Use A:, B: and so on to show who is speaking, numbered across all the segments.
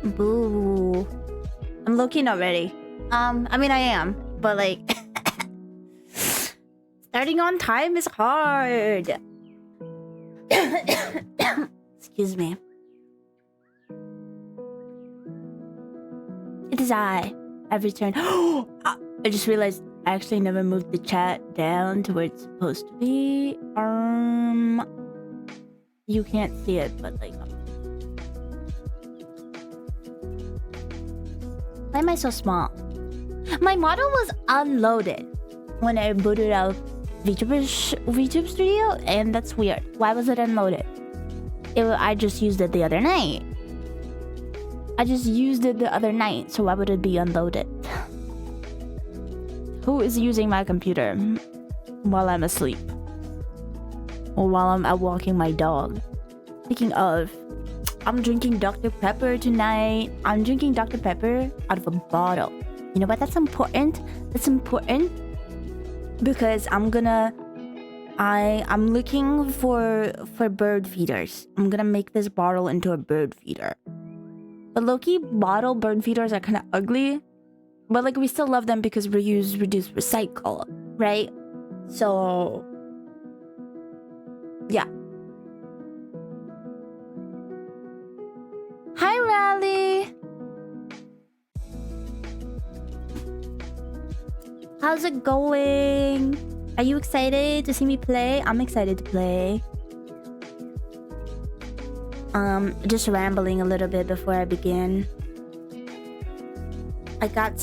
A: Boo. I'm low-key not ready. I mean I am, but like starting on time is hard. Excuse me. It is I. I've returned. I just realized I actually never moved the chat down to where it's supposed to be. You can't see it, but like. Why am I so small? My model was unloaded when I booted out VTube Studio, and that's weird. Why was it unloaded? I just used it the other night. So why would it be unloaded? Who is using my computer while I'm asleep? Or while I'm out walking my dog? Speaking of, I'm drinking Dr. Pepper tonight. I'm drinking Dr. Pepper out of a bottle. You know what? That's important. That's important because I'm looking for bird feeders. I'm gonna make this bottle into a bird feeder. But low-key, bottle bird feeders are kind of ugly. But like we still love them because reuse, reduce, recycle, right? So yeah. Hi, Rally. How's it going? Are you excited to see me play? I'm excited to play. Just rambling a little bit before I begin. I got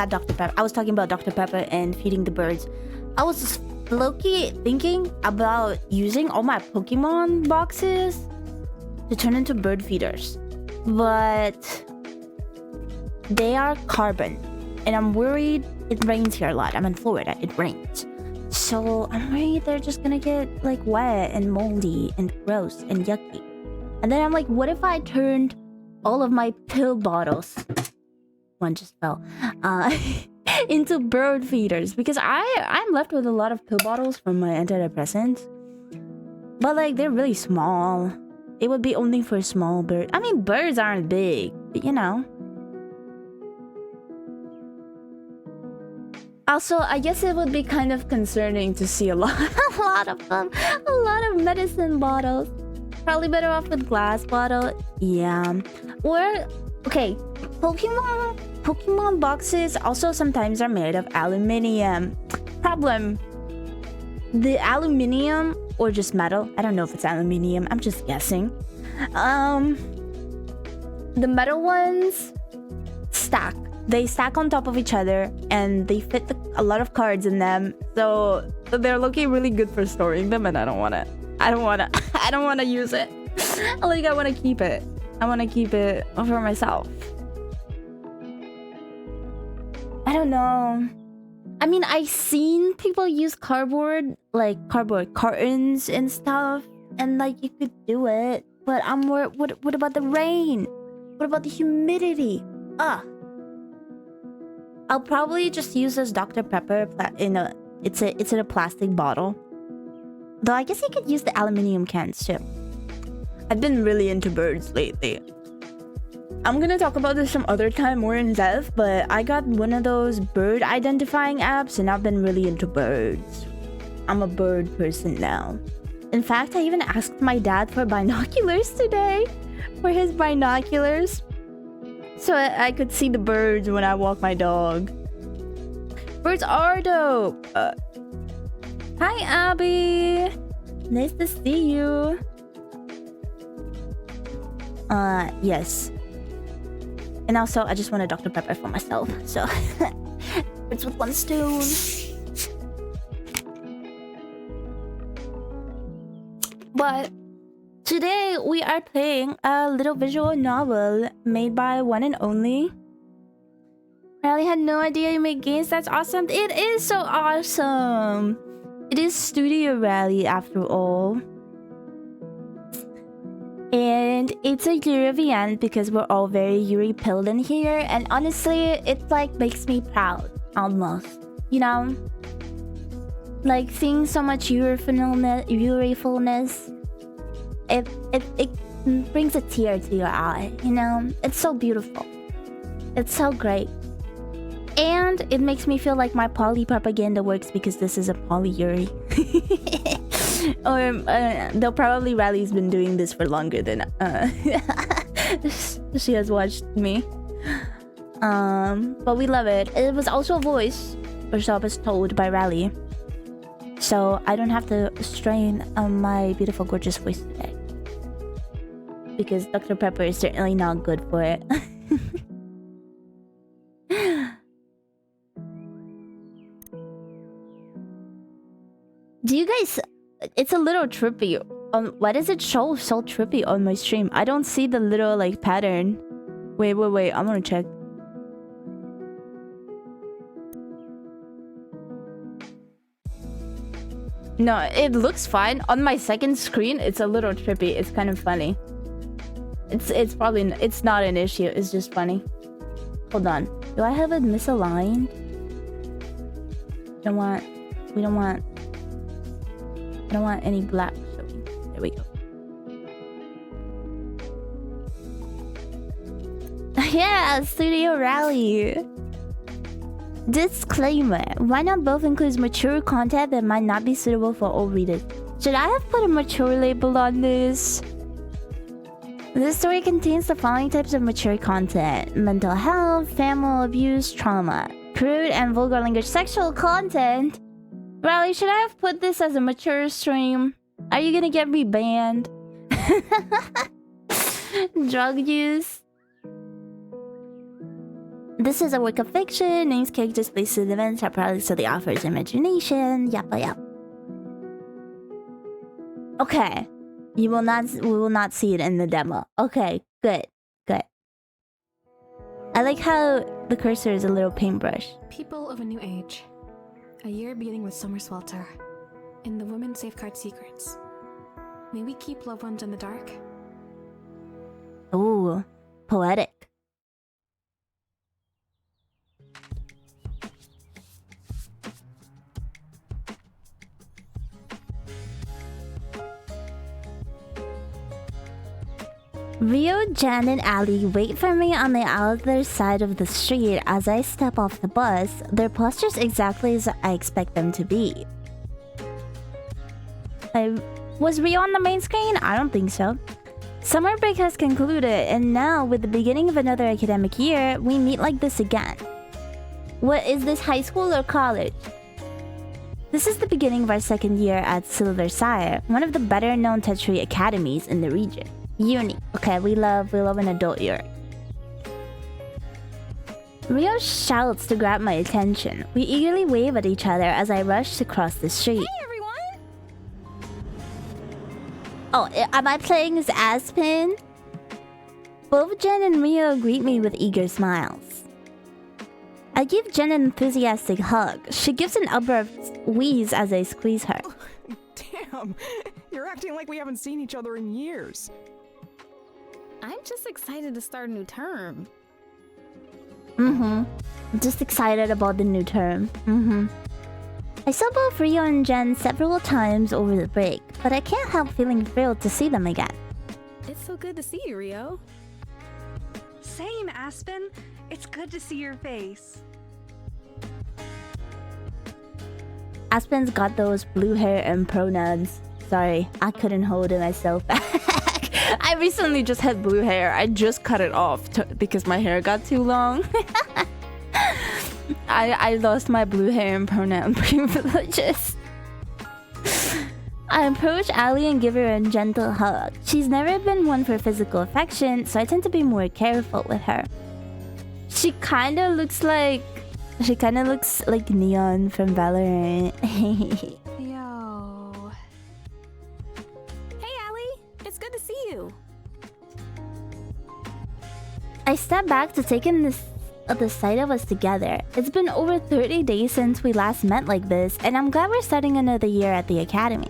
A: Dr. Pepper. I was talking about Dr. Pepper and feeding the birds. I was low-key thinking about using all my Pokemon boxes to turn into bird feeders. But they are carbon. And I'm worried it rains here a lot. I'm in Florida. It rains. So I'm worried they're just gonna get like wet and moldy and gross and yucky. And then I'm like, what if I turned all of my pill bottles, one just fell, into bird feeders? Because I'm left with a lot of pill bottles from my antidepressants. But like they're really small. It would be only for small birds. I mean, birds aren't big, but you know. Also, I guess it would be kind of concerning to see a lot of medicine bottles. Probably better off with glass bottle. Yeah. Or okay, Pokemon boxes also sometimes are made of aluminium. Problem. The aluminium or just metal. I don't know if it's aluminium. I'm just guessing. The metal ones stack. They stack on top of each other and they fit a lot of cards in them. So they're looking really good for storing them, and I don't want to use it. Like I want to keep it. I want to keep it for myself. I don't know. I mean, I've seen people use cardboard cartons and stuff, and like you could do it. But I'm worried. What about the rain? What about the humidity? I'll probably just use this Dr. Pepper it's in a plastic bottle. Though I guess you could use the aluminium cans too. I've been really into birds lately. I'm gonna talk about this some other time more in depth, but I got one of those bird identifying apps and I've been really into birds. I'm a bird person now. In fact, I even asked my dad for binoculars today. For his binoculars. So I could see the birds when I walk my dog. Birds are dope. Hi, Abby. Nice to see you. Yes. And also, I just want a Dr. Pepper for myself. So, birds with one stone. But today we are playing a little visual novel made by one and only. I really had no idea you make games. That's awesome. It is so awesome. It is Studio Rally after all. And it's a year of the end because we're all very Yuri pilled in here. And honestly, it like makes me proud almost. You know? Like seeing so much Yuri-fulness. It brings a tear to your eye, you know? It's so beautiful. It's so great. And it makes me feel like my poly propaganda works because this is a poly Yuri. Or though probably Riley's been doing this for longer than she has watched me. But we love it. It was also a voice, or so I was told by Riley. So I don't have to strain my beautiful, gorgeous voice today. Because Dr. Pepper is certainly not good for it. Do you guys... It's a little trippy. Why does it show so trippy on my stream? I don't see the little like pattern. Wait. I'm gonna check. No, it looks fine. On my second screen, it's a little trippy. It's kind of funny. It's probably... It's not an issue. It's just funny. Hold on. Do I have it misaligned? We don't want... I don't want any black showing. There we go. Yeah, Studio Rally. Disclaimer. Why not both includes mature content that might not be suitable for all readers? Should I have put a mature label on this? This story contains the following types of mature content: mental health, family abuse, trauma, crude and vulgar language, sexual content. Riley, should I have put this as a mature stream? Are you gonna get me banned? Drug use. This is a work of fiction. Names, characters, places, events are products of the author's imagination. Yep. Okay. We will not see it in the demo. Okay, good. I like how the cursor is a little paintbrush.
B: People of a new age. A year beginning with summer swelter. In the women safeguard secrets. May we keep loved ones in the dark?
A: Ooh, poetic. Rio, Jen, and Ali wait for me on the other side of the street as I step off the bus, their postures exactly as I expect them to be. Was Rio on the main screen? I don't think so. Summer break has concluded, and now, with the beginning of another academic year, we meet like this again. What is this, high school or college? This is the beginning of our second year at Silver Sire, one of the better-known tertiary academies in the region. Uni. Okay, we love an adult year. Rio shouts to grab my attention. We eagerly wave at each other as I rush to cross the street.
C: Hey everyone!
A: Oh, am I playing as Aspen? Both Jen and Rio greet me with eager smiles. I give Jen an enthusiastic hug. She gives an abrupt wheeze as I squeeze her.
C: Damn, you're acting like we haven't seen each other in years.
D: I'm just excited to start a new term.
A: I'm just excited about the new term. I saw both Rio and Jen several times over the break, but I can't help feeling thrilled to see them again.
D: It's so good to see you, Rio.
E: Same, Aspen. It's good to see your face.
A: Aspen's got those blue hair and pronouns. Sorry, I couldn't hold myself back. I recently just had blue hair. I just cut it off because my hair got too long. I lost my blue hair and pronoun privileges. I approach Ali and give her a gentle hug. She's never been one for physical affection, so I tend to be more careful with her. She kind of looks like Neon from Valorant.
B: Yo.
D: Hey, Allie. It's good to see you.
A: I step back to take in the sight of us together. It's been over 30 days since we last met like this, and I'm glad we're starting another year at the academy.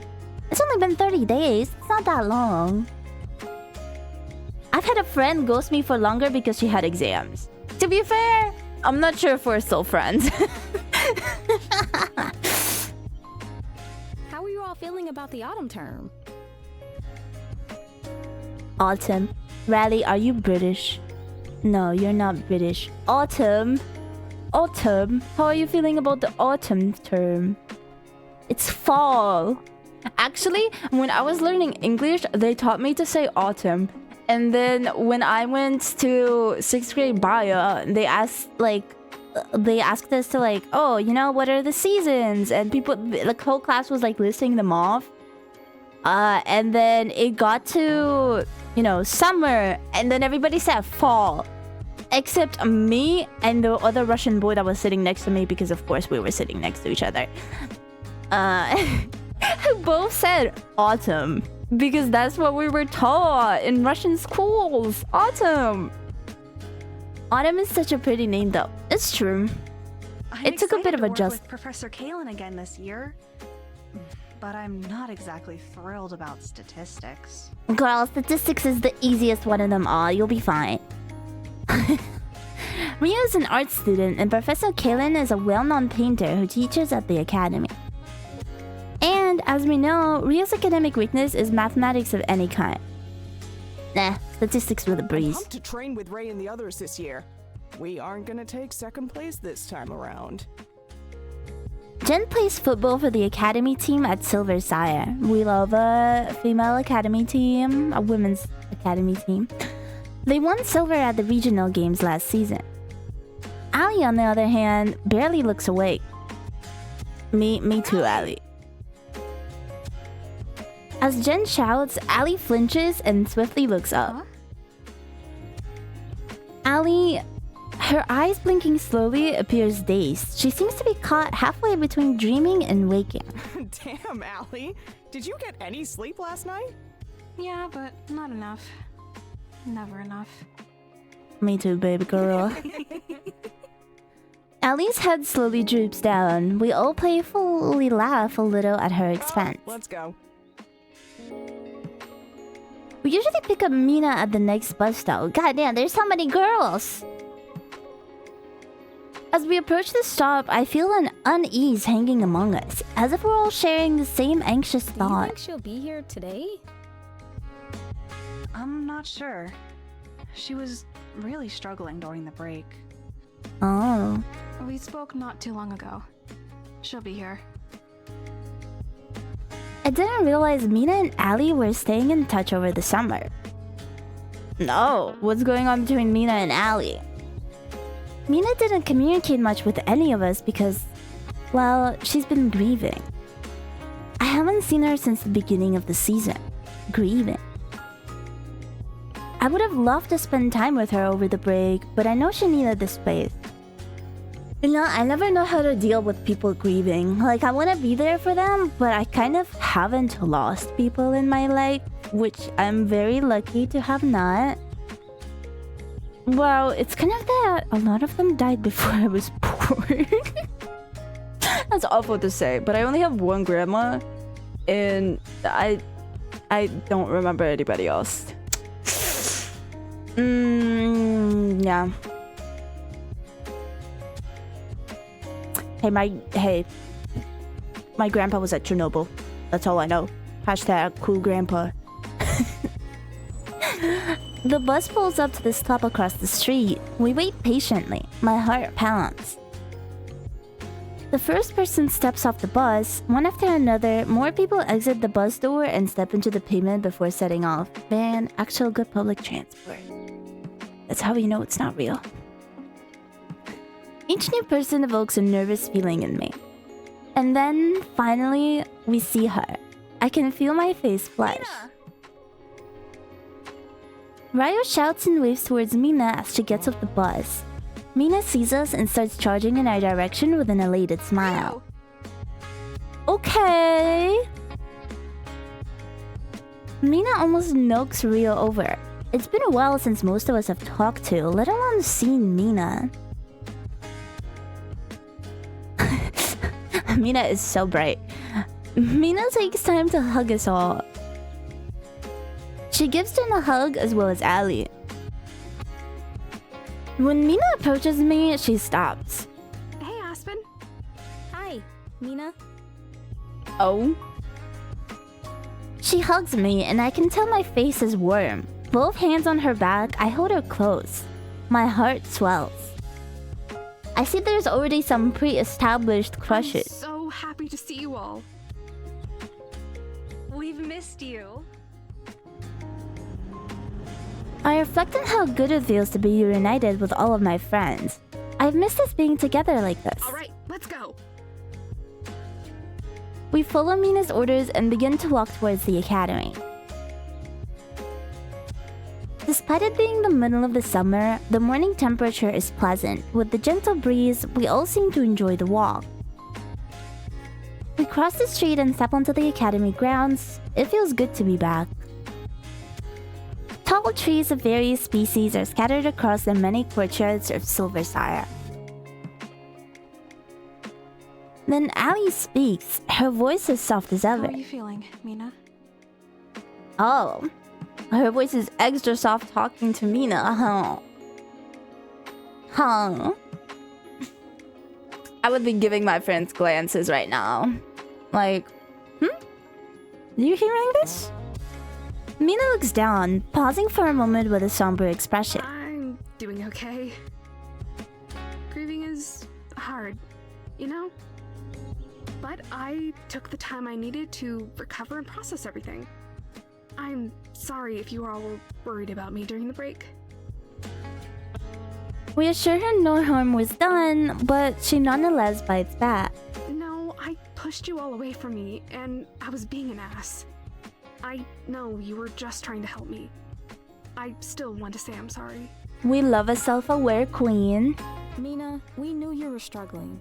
A: It's only been 30 days. It's not that long. I've had a friend ghost me for longer because she had exams. To be fair, I'm not sure if we're still friends.
D: How are you all feeling about the autumn term?
A: Autumn. Riley, are you British? No, you're not British. Autumn. Autumn. How are you feeling about the autumn term? It's fall. Actually, when I was learning English, they taught me to say autumn. And then when I went to 6th grade bio, they asked us to like, oh, you know, what are the seasons? And people, the whole class was like listing them off. And then it got to, you know, summer. And then everybody said fall. Except me and the other Russian boy that was sitting next to me, because of course we were sitting next to each other. Who both said autumn. Because that's what we were taught in Russian schools. Autumn. Autumn is such a pretty name though. It's true. It took a bit of
E: I'm excited to work
A: adjust.
E: with Professor Kalen again this year. But I'm not exactly thrilled about statistics.
A: Girl, statistics is the easiest one of them all. You'll be fine. Ria is an art student and Professor Kalen is a well-known painter who teaches at the academy. And as we know, Ria's academic weakness is mathematics of any kind. Nah, statistics with a
C: I'm
A: breeze.
C: pumped to train with Ray and the others this year. We aren't gonna take second place this time around.
A: Jen plays football for the academy team at Silver Sire. We love a female academy team, a women's academy team. They won silver at the regional games last season. Allie, on the other hand, barely looks awake. Me too, Allie. As Jen shouts, Allie flinches and swiftly looks up.
D: Huh?
A: Allie, her eyes blinking slowly, appears dazed. She seems to be caught halfway between dreaming and waking.
C: Damn, Allie. Did you get any sleep last night?
B: Yeah, but not enough. Never enough.
A: Me too, baby girl. Allie's head slowly droops down. We all playfully laugh a little at her expense.
C: Let's go.
A: We usually pick up Mina at the next bus stop. Goddamn, there's so many girls! As we approach the stop, I feel an unease hanging among us, as if we're all sharing the same anxious
D: Do you
A: thought.
D: think she'll be here today?
E: I'm not sure. She was really struggling during the break.
A: Oh.
B: We spoke not too long ago. She'll be here.
A: I didn't realize Mina and Allie were staying in touch over the summer. No, what's going on between Mina and Allie? Mina didn't communicate much with any of us because, well, she's been grieving. I haven't seen her since the beginning of the season. Grieving. I would have loved to spend time with her over the break, but I know she needed the space. You know, I never know how to deal with people grieving. Like, I want to be there for them, but I kind of haven't lost people in my life, which I'm very lucky to have not. Well, it's kind of that a lot of them died before I was born. That's awful to say, but I only have one grandma, and I don't remember anybody else. Yeah. Hey, my grandpa was at Chernobyl. That's all I know. Hashtag cool grandpa. The bus pulls up to the stop across the street. We wait patiently. My heart pounds. The first person steps off the bus. One after another, more people exit the bus door and step into the pavement before setting off. Man, actual good public transport. That's how you know it's not real. Each new person evokes a nervous feeling in me. And then, finally, we see her. I can feel my face flush. Ryo shouts and waves towards Mina as she gets off the bus. Mina sees us and starts charging in our direction with an elated smile. Okay. Mina almost knocks Ryo over. It's been a while since most of us have talked to, let alone seen Mina. Mina is so bright. Mina takes time to hug us all. She gives Jen a hug as well as Allie. When Mina approaches me, she stops.
B: Hey, Aspen.
D: Hi, Mina.
A: Oh? She hugs me and I can tell my face is warm. both hands on her back, I hold her close. My heart swells. I see there's already some pre-established crushes.
B: I'm so happy to see you all.
E: We've missed you.
A: I reflect on how good it feels to be reunited with all of my friends. I've missed us being together like this.
B: All right, let's go.
A: We follow Mina's orders and begin to walk towards the academy. Despite it being the middle of the summer, the morning temperature is pleasant. With the gentle breeze, we all seem to enjoy the walk. We cross the street and step onto the academy grounds. It feels good to be back. Tall trees of various species are scattered across the many courtyards of Silver Sire. Then Ali speaks. Her voice is soft as
B: How
A: ever.
B: are you feeling, Mina?
A: Oh, her voice is extra soft talking to Mina, huh? I would be giving my friends glances right now. Like, Are you hearing this? Mina looks down, pausing for a moment with a somber expression.
B: I'm doing okay. Grieving is hard, you know? But I took the time I needed to recover and process everything. I'm sorry if you all were worried about me during the break.
A: We assure her no harm was done, but she nonetheless bites back.
B: No, I pushed you all away from me, and I was being an ass. I know you were just trying to help me. I still want to say I'm sorry.
A: We love a self-aware queen.
D: Mina, we knew you were struggling.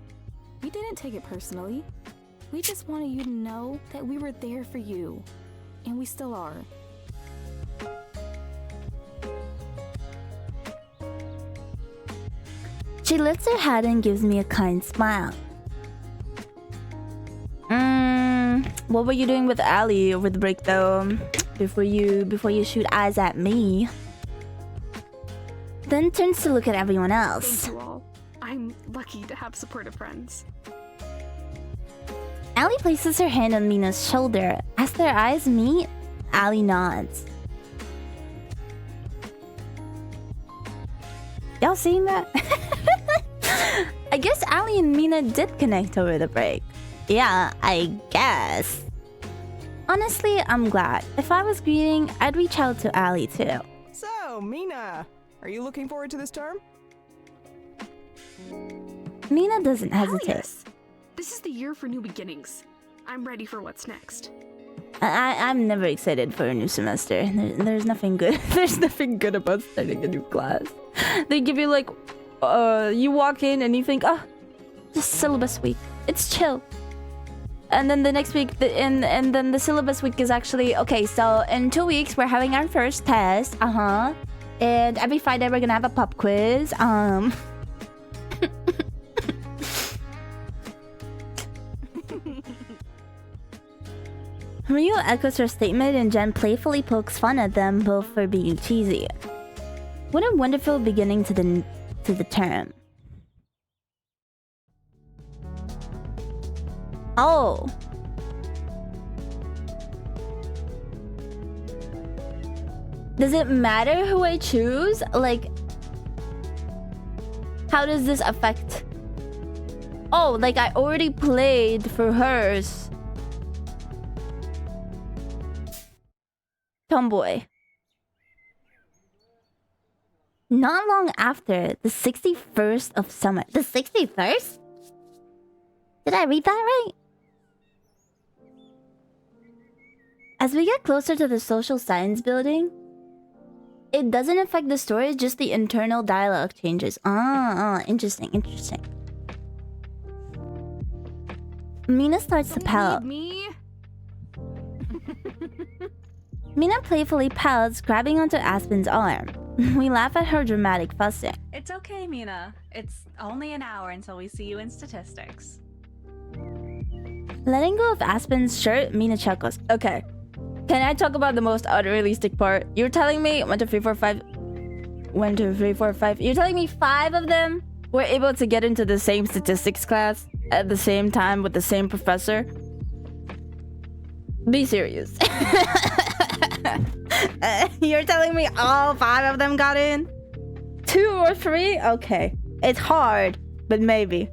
D: We didn't take it personally. We just wanted you to know that we were there for you. And we still are.
A: She lifts her head and gives me a kind smile. What were you doing with Ali over the break though? Before you shoot eyes at me. Then turns to look at everyone else.
B: Thank you all. I'm lucky to have supportive friends.
A: Ali places her hand on Mina's shoulder. As their eyes meet, Ali nods. Y'all seeing that? I guess Ali and Mina did connect over the break. Yeah, I guess. Honestly, I'm glad. If I was grieving, I'd reach out to Ali too.
C: So, Mina, are you looking forward to this term?
A: Mina doesn't
B: Hell
A: hesitate.
B: yes. This is the year for new beginnings. I'm ready for what's next.
A: I'm never excited for a new semester. There's nothing good. There's nothing good about starting a new class. They give you like, you walk in and you think, oh, just syllabus week. It's chill. And then the next week, and then the syllabus week is actually, okay, so in 2 weeks, we're having our first test. And every Friday, we're gonna have a pop quiz. Ryu echoes her statement and Jen playfully pokes fun at them both for being cheesy. What a wonderful beginning to the term. Oh. Does it matter who I choose? Like, how does this affect? Oh, like I already played for hers. Tomboy. Not long after the 61st of summer. The 61st? Did I read that right? As we get closer to the social science building, it doesn't affect the story, just the internal dialogue changes. Interesting. Mina starts to pout.
B: Me?
A: Mina playfully pouts, grabbing onto Aspen's arm. We laugh at her dramatic fussing.
E: It's okay, Mina. It's only an hour until we see you in statistics.
A: Letting go of Aspen's shirt, Mina chuckles. Okay. Can I talk about the most unrealistic part? You're telling me 1, 2, 3, 4, 5. 1, 2, 3, 4, 5. You're telling me 5 of them were able to get into the same statistics class at the same time with the same professor? Be serious. You're telling me all 5 of them got in? 2 or 3? Okay. It's hard, but maybe.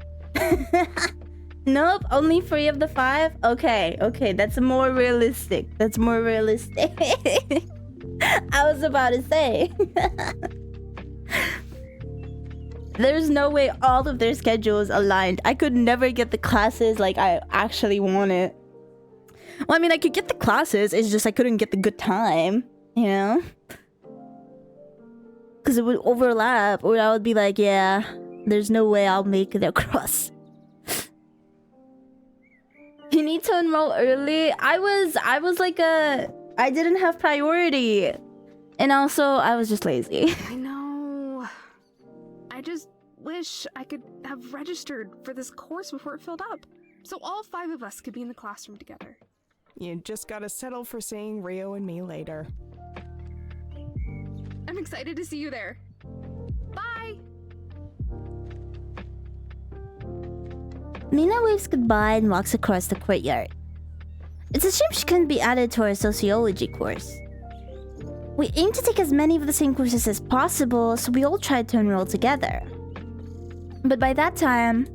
A: Nope, only 3 of the 5? Okay, that's more realistic. I was about to say. There's no way all of their schedules aligned. I could never get the classes like I actually wanted. Well, I mean, I could get the classes, it's just I couldn't get the good time, you know? Because it would overlap, or I would be like, yeah, there's no way I'll make it across. You need to enroll early. I was like I didn't have priority. And also, I was just lazy.
B: I know. I just wish I could have registered for this course before it filled up. So all 5 of us could be in the classroom together.
C: You just gotta settle for seeing Rio and me later.
B: I'm excited to see you there. Bye!
A: Mina waves goodbye and walks across the courtyard. It's a shame she couldn't be added to our sociology course. We aim to take as many of the same courses as possible, so we all tried to enroll together. But by that time,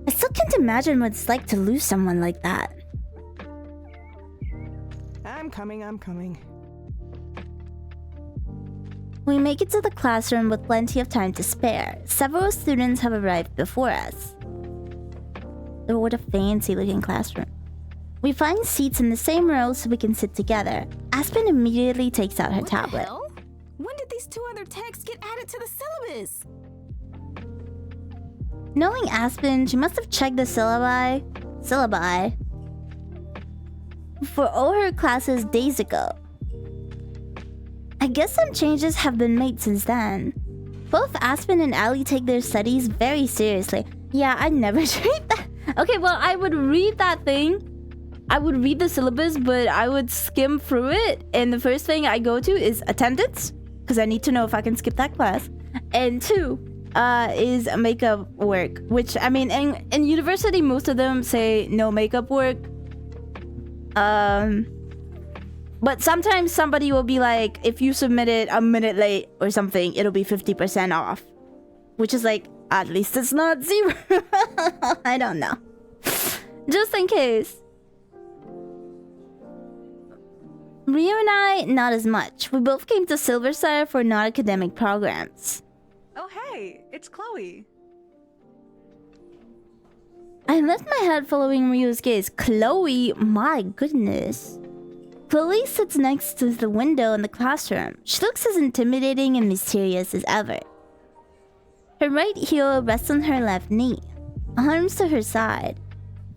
A: I still can't imagine what it's like to lose someone like that.
C: I'm coming.
A: We make it to the classroom with plenty of time to spare. Several students have arrived before us. Oh, what a fancy-looking classroom. We find seats in the same row so we can sit together. Aspen immediately takes out her
D: What
A: tablet.
D: the hell? When did these 2 other texts get added to the syllabus?
A: Knowing Aspen, she must have checked the syllabi for all her classes days ago. I guess some changes have been made since then. Both Aspen and Allie take their studies very seriously. Yeah, I never treat that. Okay, well, I would read that thing. I would read the syllabus, but I would skim through it. And the first thing I go to is attendance, because I need to know if I can skip that class. And 2 is makeup work, which, I mean, in university, most of them say no makeup work. But sometimes somebody will be like, if you submit it a minute late or something, it'll be 50% off. Which is like, at least it's not 0. I don't know. Just in case. Rio and I, not as much. We both came to Silver Sire for non-academic programs.
E: Oh, hey, it's Chloe.
A: I left my head following Rio's gaze. Chloe, my goodness. Chloe sits next to the window in the classroom. She looks as intimidating and mysterious as ever. Her right heel rests on her left knee, arms to her side,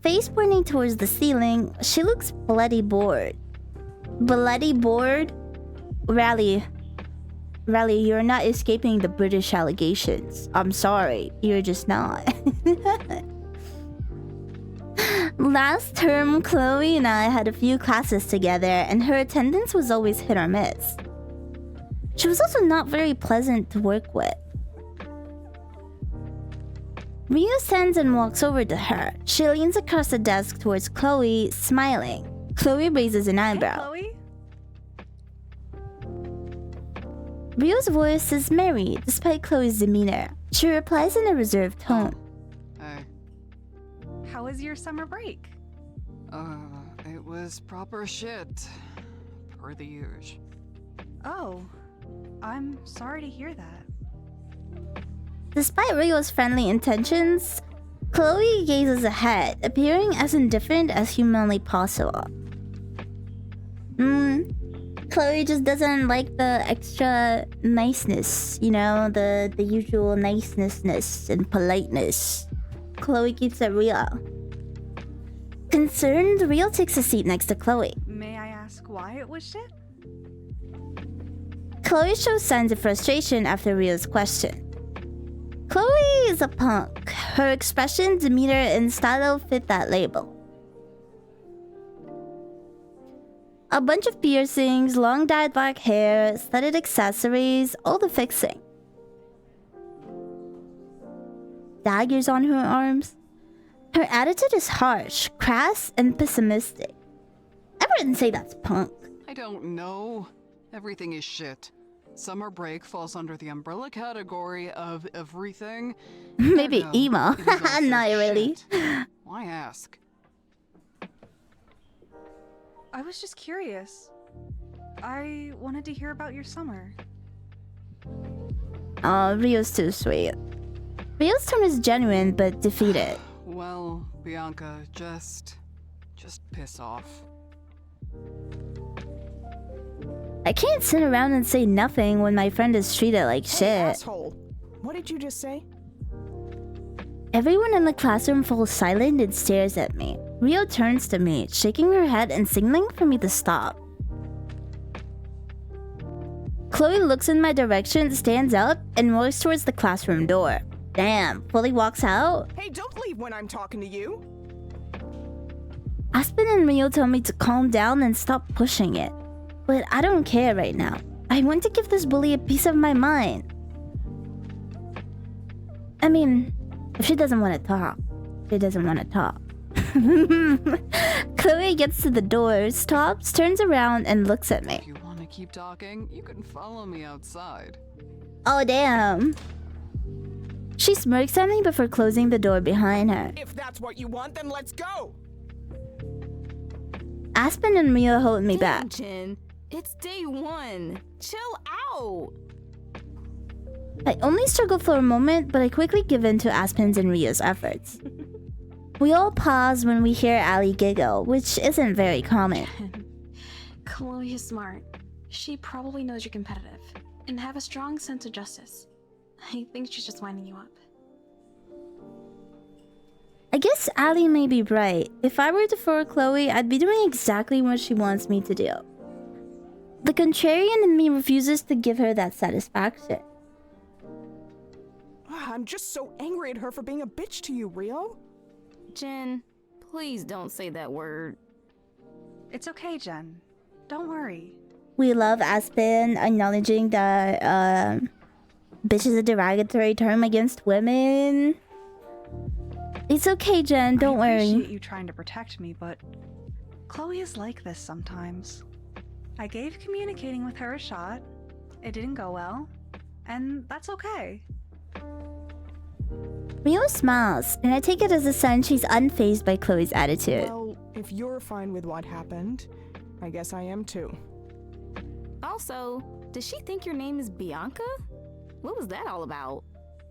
A: face pointing towards the ceiling. She looks bloody bored. Bloody bored? Rally, you're not escaping the British allegations. I'm sorry, you're just not. Last term, Chloe and I had a few classes together, and her attendance was always hit or miss. She was also not very pleasant to work with. Rio stands and walks over to her. She leans across the desk towards Chloe, smiling. Chloe raises an eyebrow.
E: Hey, Chloe?
A: Rio's voice is merry, despite Chloe's demeanor. She replies in a reserved tone.
F: Hey.
E: How was your summer break?
F: It was proper shit. Per the usual.
E: Oh, I'm sorry to hear that.
A: Despite Rio's friendly intentions, Chloe gazes ahead, appearing as indifferent as humanly possible. Chloe just doesn't like the extra niceness, you know, the usual niceness and politeness. Chloe keeps it real. Concerned, Rio takes a seat next to Chloe.
E: May I ask why it was shit?
A: Chloe shows signs of frustration after Rio's question. Chloe is a punk. Her expression, demeanor, and style fit that label. A bunch of piercings, long dyed black hair, studded accessories, all the fixing. Daggers on her arms. Her attitude is harsh, crass, and pessimistic. Ever wouldn't say that's punk.
F: I don't know. Everything is shit. Summer break falls under the umbrella category of everything.
A: Maybe
F: No,
A: emo.
F: it is also
A: Not really.
F: shit. Why ask?
E: I was just curious. I wanted to hear about your summer.
A: Oh, Rio's too sweet. Rio's tone is genuine but defeated.
F: Well, Bianca, just piss off.
A: I can't sit around and say nothing when my friend is treated like
C: Hey,
A: shit.
C: asshole. What did you just say?
A: Everyone in the classroom falls silent and stares at me. Rio turns to me, shaking her head and signaling for me to stop. Chloe looks in my direction, stands up, and walks towards the classroom door. Damn, fully walks out?
C: Hey, don't leave when I'm talking to you.
A: Aspen and Rio tell me to calm down and stop pushing it. But I don't care right now. I want to give this bully a piece of my mind. I mean, if she doesn't want to talk, she doesn't want to talk. Chloe gets to the door, stops, turns around, and looks at me.
F: If you want to keep talking, you can follow me outside.
A: Oh, damn. She smirks at me before closing the door behind her.
C: If that's what you want, then let's go.
A: Aspen and Rio hold me back.
D: Dang, Jen. It's day 1. Chill out.
A: I only struggle for a moment, but I quickly give in to Aspen's and Rio's efforts. We all pause when we hear Allie giggle, which isn't very common.
B: Chloe is smart. She probably knows you're competitive and have a strong sense of justice. I think she's just winding you up.
A: I guess Allie may be right. If I were to throw Chloe, I'd be doing exactly what she wants me to do. The contrarian in me refuses to give her that satisfaction.
C: I'm just so angry at her for being a bitch to you, Rio.
D: Jen, please don't say that word.
E: It's okay, Jen. Don't worry.
A: We love Aspen acknowledging that bitch is a derogatory term against women. It's okay, Jen. Don't
E: I
A: worry.
E: appreciate you trying to protect me, but Chloe is like this sometimes. I gave communicating with her a shot. It didn't go well, and that's okay.
A: Rio smiles, and I take it as a sign she's unfazed by Chloe's attitude.
C: Well, if you're fine with what happened, I guess I am too.
D: Also, does she think your name is Bianca? What was that all about?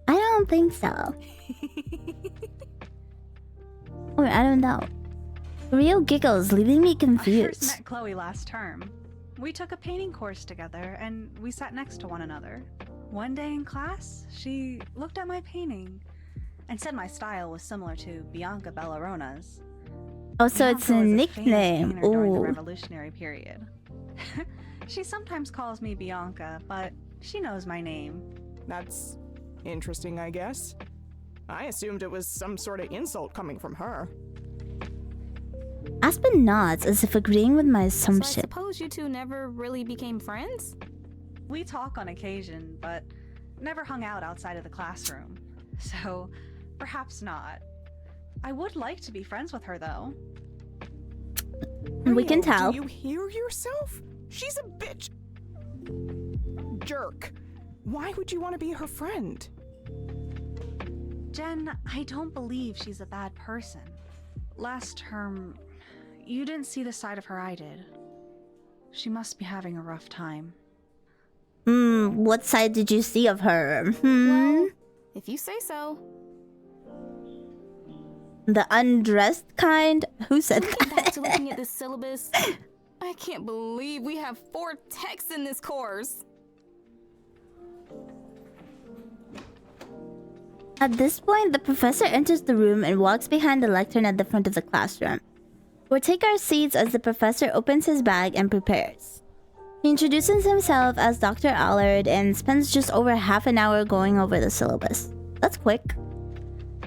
A: I don't think so. Or I don't know. Rio giggles, leaving me
E: I first
A: confused.
E: met Chloe last term. We took a painting course together, and we sat next to one another. One day in class, she looked at my painting and said my style was similar to Bianca Bellarona's.
A: Oh, so it's a
E: Bianca was famous
A: nickname.
E: painter during the
A: Ooh.
E: Revolutionary period. She sometimes calls me Bianca, but she knows my name.
C: That's interesting, I guess. I assumed it was some sort of insult coming from her.
A: Aspen nods as if agreeing with my
D: So I
A: assumption.
D: suppose you two never really became friends?
E: We talk on occasion, but never hung out outside of the classroom. So, perhaps not. I would like to be friends with her, though.
A: We can
C: Rio,
A: tell.
C: Do you hear yourself? She's a bitch. Jerk. Why would you want to be her friend?
E: Jen, I don't believe she's a bad person. Last term, you didn't see the side of her I did. She must be having a rough time.
A: What side did you see of her?
D: Well, if you say so.
A: The undressed kind? Who said
D: Can we get back
A: that?
D: to looking at this syllabus? I can't believe we have 4 texts in this course.
A: At this point, the professor enters the room and walks behind the lectern at the front of the classroom. We'll take our seats as the professor opens his bag and prepares. He introduces himself as Dr. Allard and spends just over half an hour going over the syllabus. That's quick.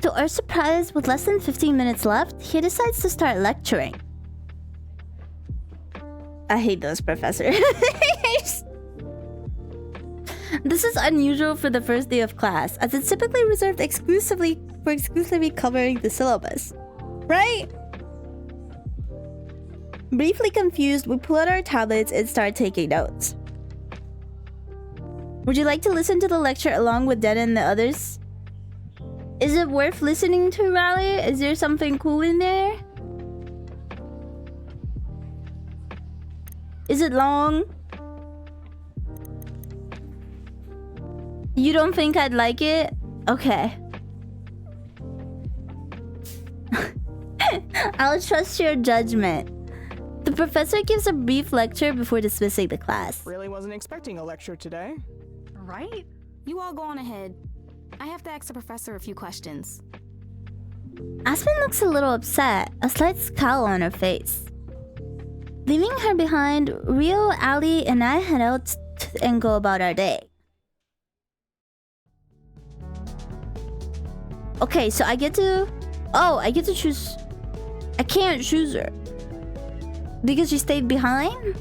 A: To our surprise, with less than 15 minutes left, he decides to start lecturing. I hate those professors. This is unusual for the first day of class, as it's typically reserved exclusively covering the syllabus. Right? Briefly confused, we pull out our tablets and start taking notes. Would you like to listen to the lecture along with Dana and the others? Is it worth listening to, Riley? Is there something cool in there? Is it long? You don't think I'd like it? Okay. I'll trust your judgment. The professor gives a brief lecture before dismissing the class.
C: Really wasn't expecting a lecture today.
E: Right?
D: You all go on ahead. I have to ask the professor a few questions.
A: Aspen looks a little upset, a slight scowl on her face. Leaving her behind, Rio, Ali, and I head out and go about our day. Okay, so I get to choose. I can't choose her. Because she stayed behind?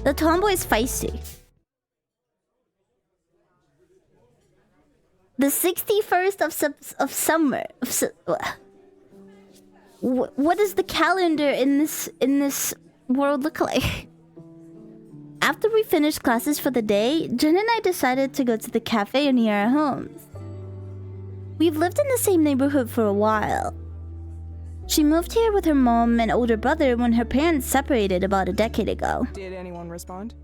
A: The tomboy is feisty. The 61st of summer. What does the calendar in this world look like? After we finished classes for the day, Jen and I decided to go to the cafe near our homes. We've lived in the same neighborhood for a while. She moved here with her mom and older brother when her parents separated about a decade ago.
C: Did anyone respond?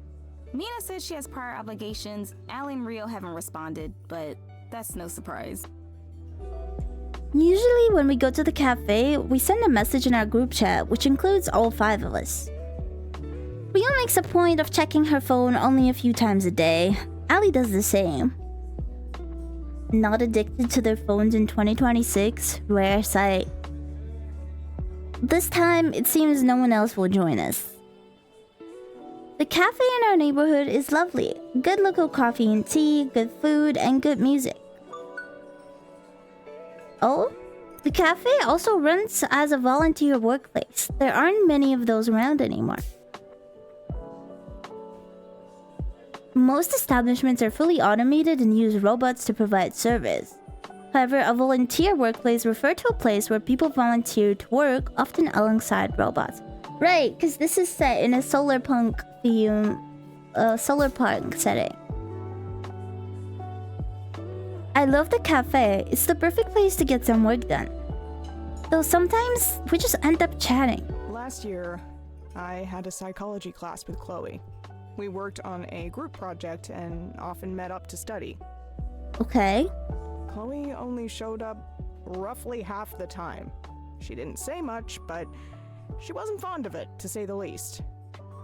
D: Mina says she has prior obligations. Allie and Rio haven't responded, but that's no surprise.
A: Usually when we go to the cafe, we send a message in our group chat, which includes all 5 of us. Rio makes a point of checking her phone only a few times a day. Allie does the same. Not addicted to their phones in 2026, rare sight. This time, it seems no one else will join us. The cafe in our neighborhood is lovely. Good local coffee and tea, good food, and good music. Oh, the cafe also runs as a volunteer workplace. There aren't many of those around anymore. Most establishments are fully automated and use robots to provide service. However, a volunteer workplace refers to a place where people volunteer to work, often alongside robots. Right, because this is set in a solarpunk theme, solarpunk setting. I love the cafe. It's the perfect place to get some work done. Though sometimes we just end up chatting.
C: Last year, I had a psychology class with Chloe. We worked on a group project and often met up to study.
A: Okay.
C: Chloe only showed up roughly half the time. She didn't say much, but she wasn't fond of it, to say the least.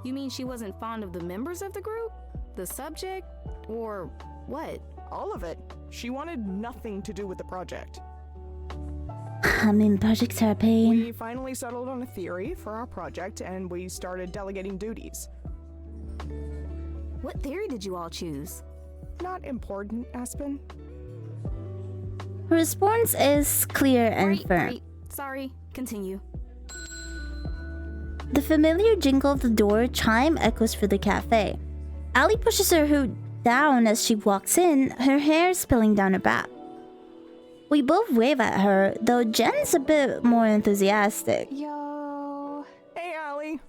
D: You mean she wasn't fond of the members of the group? The subject? Or what?
C: All of it. She wanted nothing to do with the project.
A: I mean, projects are a pain.
C: We finally settled on a theory for our project, and we started delegating duties.
D: What theory did you all choose?
C: Not important, Aspen.
A: Her response is clear and firm.
D: Right. Sorry, continue.
A: The familiar jingle of the door chime echoes through the cafe. Allie pushes her hood down as she walks in, her hair spilling down her back. We both wave at her, though Jen's a bit more enthusiastic.
B: Yo.
C: Hey, Allie.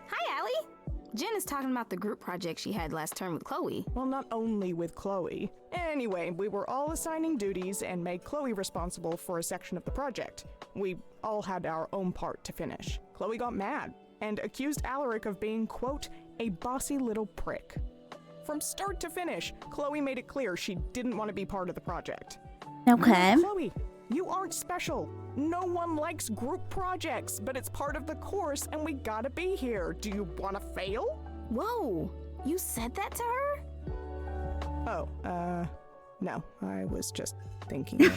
D: Hi, Allie. Jen is talking about the group project she had last term with Chloe.
C: Well, not only with Chloe. Anyway, we were all assigning duties and made Chloe responsible for a section of the project. We all had our own part to finish. Chloe got mad and accused Alaric of being, quote, a bossy little prick. From start to finish, Chloe made it clear she didn't want to be part of the project.
A: Okay.
C: Chloe, you aren't special. No one likes group projects, but it's part of the course and we gotta be here. Do you want to fail?
D: Whoa, you said that to her?
C: Oh, no, I was just thinking it.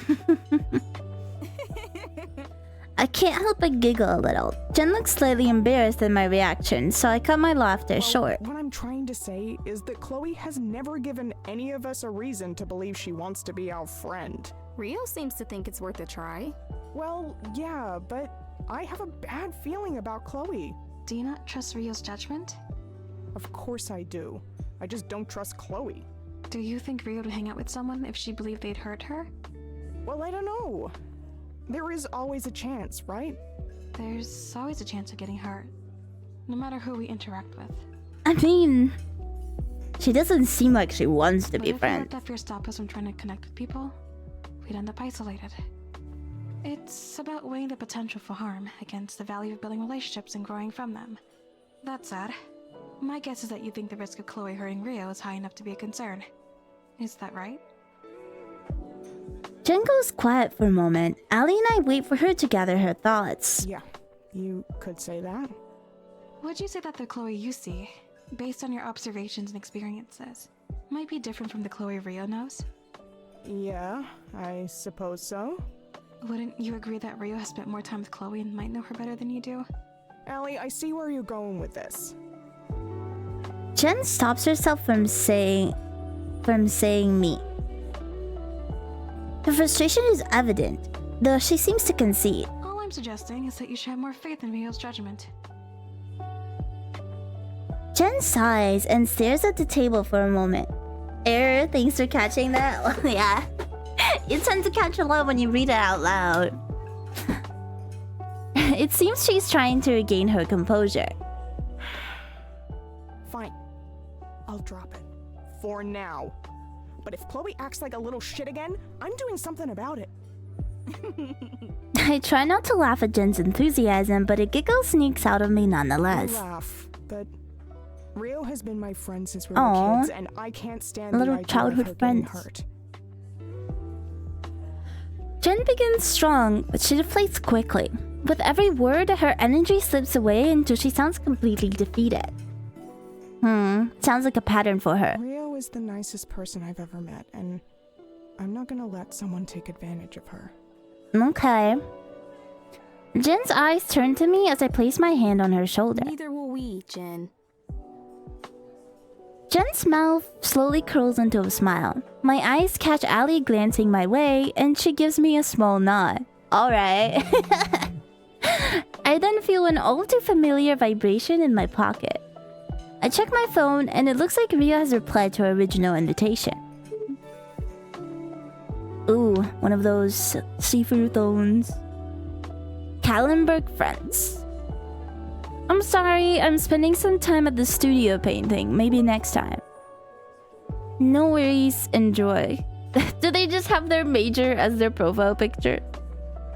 A: I can't help but giggle a little. Jen looks slightly embarrassed at my reaction, so I cut my laughter short.
C: What I'm trying to say is that Chloe has never given any of us a reason to believe she wants to be our friend.
D: Rio seems to think it's worth a try.
C: Well, yeah, but I have a bad feeling about Chloe.
B: Do you not trust Rio's judgment?
C: Of course I do. I just don't trust Chloe.
B: Do you think Rio would hang out with someone if she believed they'd hurt her?
C: Well, I don't know. There is always a chance, right?
D: There's always a chance of getting hurt, no matter who we interact with.
A: I mean, she doesn't seem like she wants to
D: But
A: be
D: if we
A: friends.
D: let that fear stop us from trying to connect with people, we'd end up isolated. It's about weighing the potential for harm against the value of building relationships and growing from them. That said, my guess is that you think the risk of Chloe hurting Rio is high enough to be a concern. Is that right?
A: Jen goes quiet for a moment. Allie and I wait for her to gather her thoughts.
C: Yeah, you could say that.
D: Would you say that the Chloe you see, based on your observations and experiences, might be different from the Chloe Rio knows?
C: Yeah, I suppose so.
D: Wouldn't you agree that Rio has spent more time with Chloe and might know her better than you do?
C: Allie, I see where you're going with this.
A: Jen stops herself from saying me. Her frustration is evident, though she seems to concede.
D: All I'm suggesting is that you should have more faith in Rio's judgment.
A: Jen sighs and stares at the table for a moment. Thanks for catching that. Yeah. You tend to catch a lot when you read it out loud. It seems she's trying to regain her composure.
C: Fine. I'll drop it. For now. But if Chloe acts like a little shit again, I'm doing something about it.
A: I try not to laugh at Jen's enthusiasm, but a giggle sneaks out of me
C: I
A: nonetheless.
C: laugh, but Rio has been my friend since we
A: Aw.
C: were kids, and I can't stand the
A: Little
C: idea
A: childhood
C: of her getting
A: friends.
C: hurt.
A: Jen begins strong, but she deflates quickly. With every word, her energy slips away until she sounds completely defeated. Sounds like a pattern for her.
C: Rio is the nicest person I've ever met, and I'm not gonna let someone take advantage of her.
A: Okay. Jen's eyes turn to me as I place my hand on her shoulder.
D: Neither will we, Jen.
A: Jen's mouth slowly curls into a smile. My eyes catch Allie glancing my way, and she gives me a small nod. Alright. I then feel an all too familiar vibration in my pocket. I check my phone, and it looks like Ria has replied to our original invitation. Ooh, one of those seafood tones. Kallenberg friends. I'm sorry, I'm spending some time at the studio painting. Maybe next time. No worries, enjoy. Do they just have their major as their profile picture?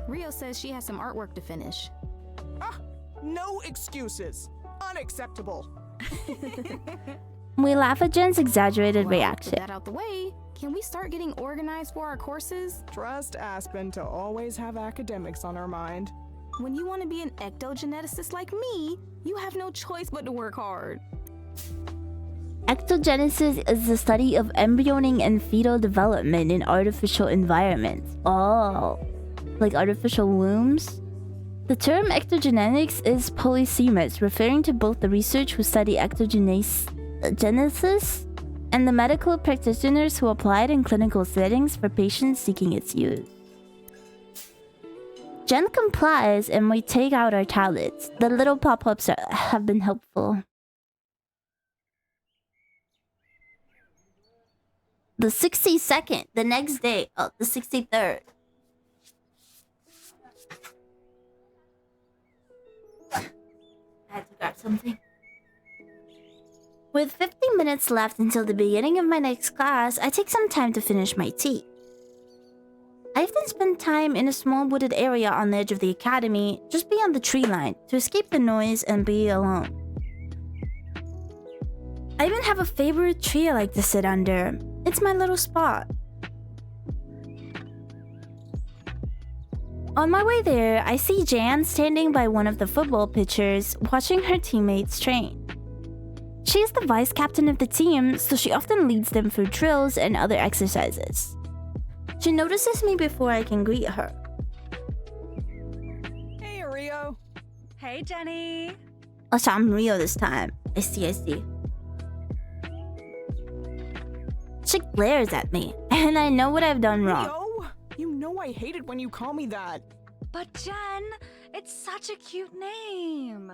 D: Rio says she has some artwork to finish.
C: Ah! No excuses! Unacceptable!
A: We laugh at Jen's exaggerated
D: Well,
A: reaction.
D: with that out the way, can we start getting organized for our courses?
C: Trust Aspen to always have academics on her mind.
D: When you want to be an ectogeneticist like me, you have no choice but to work hard.
A: Ectogenesis is the study of embryoning and fetal development in artificial environments. Oh, like artificial wombs? The term ectogenetics is polyamorous, referring to both the research who study ectogenesis and the medical practitioners who apply it in clinical settings for patients seeking its use. Jen complies and we take out our tablets. The little pop-ups have been helpful. The 62nd, the next day. Oh, the 63rd. I had to grab something. With 50 minutes left until the beginning of my next class, I take some time to finish my tea. I often spend time in a small wooded area on the edge of the academy, just beyond the tree line, to escape the noise and be alone. I even have a favorite tree I like to sit under. It's my little spot. On my way there, I see Jan standing by one of the football pitchers, watching her teammates train. She is the vice captain of the team, so she often leads them through drills and other exercises. She notices me before I can greet her.
C: Hey, Rio.
E: Hey, Jenny.
A: Oh, so I'm Rio this time. I see. She glares at me, and I know what I've done wrong.
C: Rio? You know I hate it when you call me that.
E: But Jen, it's such a cute name.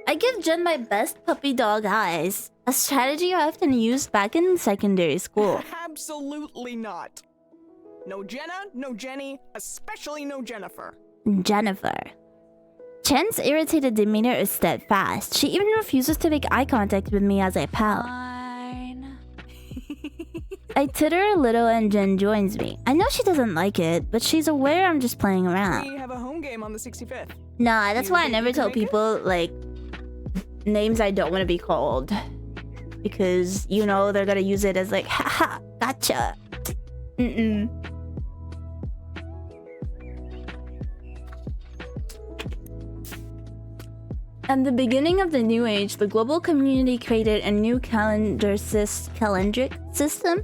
A: I give Jen my best puppy dog eyes, a strategy I often used back in secondary school.
C: Absolutely not. No Jenna, no Jenny, especially no Jennifer.
A: Jennifer. Chen's irritated demeanor is steadfast. She even refuses to make eye contact with me as I pout.
D: Fine.
A: I titter a little and Jen joins me. I know she doesn't like it, but she's aware I'm just playing around.
C: We have a home game on the 65th.
A: Nah, that's
C: You
A: why I
C: think
A: never
C: you can
A: tell
C: make it?
A: people, like, names I don't want to be called. Because, you know, they're gonna use it as like, haha, gotcha. Mm-mm. At the beginning of the new age, the global community created a new calendric system.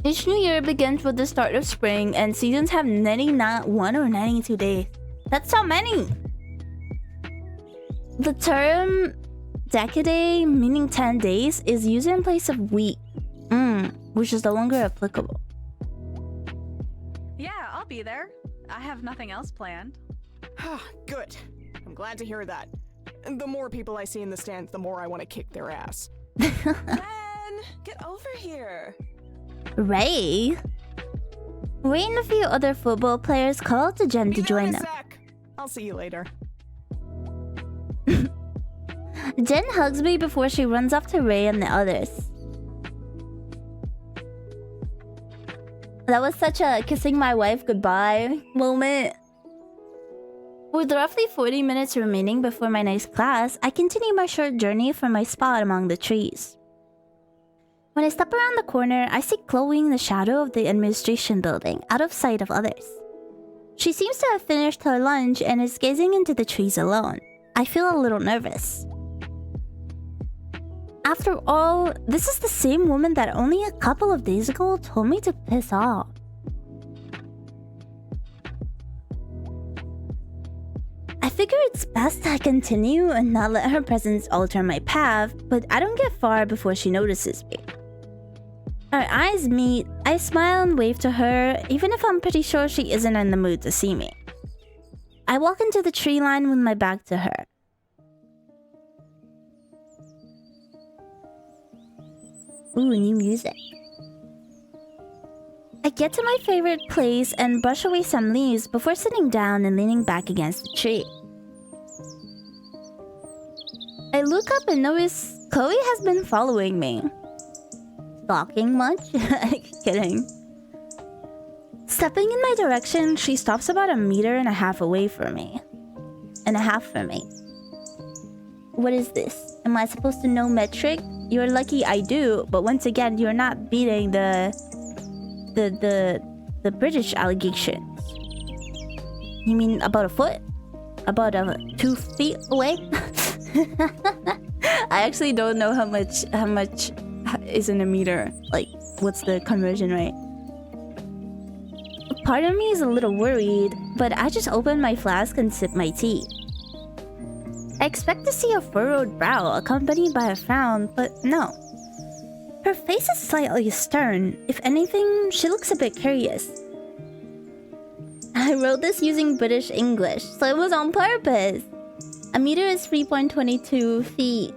A: Each new year begins with the start of spring, and seasons have 91 or 92 days. That's so many! The term decade, meaning 10 days, is used in place of week, which is no longer applicable.
E: Yeah, I'll be there. I have nothing else planned.
C: Good. I'm glad to hear that. The more people I see in the stands, the more I want to kick their ass.
G: Ben, get over here.
A: Ray? Ray and a few other football players call out to Jen to
C: Be there
A: join
C: in a
A: them.
C: sec. I'll see you later.
A: Jen hugs me before she runs off to Ray and the others. That was such a kissing my wife goodbye moment. With roughly 40 minutes remaining before my next class, I continue my short journey from my spot among the trees. When I step around the corner, I see Chloe in the shadow of the administration building, out of sight of others. She seems to have finished her lunch and is gazing into the trees alone. I feel a little nervous. After all, this is the same woman that only a couple of days ago told me to piss off. I figure it's best I continue and not let her presence alter my path, but I don't get far before she notices me. Our eyes meet, I smile and wave to her, even if I'm pretty sure she isn't in the mood to see me. I walk into the tree line with my back to her. Ooh, new music. I get to my favorite place and brush away some leaves before sitting down and leaning back against the tree. I look up and notice Chloe has been following me. Stalking much? Kidding. Stepping in my direction, she stops about 1.5 meters away from me. And a half from me. What is this? Am I supposed to know metric? You're lucky I do, but once again, you're not beating the British allegations. You mean about a foot? About 2 feet away? I actually don't know how much is in a meter. Like, what's the conversion rate? Part of me is a little worried, but I just open my flask and sip my tea. I expect to see a furrowed brow accompanied by a frown, but no. Her face is slightly stern. If anything, she looks a bit curious. I wrote this using British English, so it was on purpose. A meter is 3.22 feet.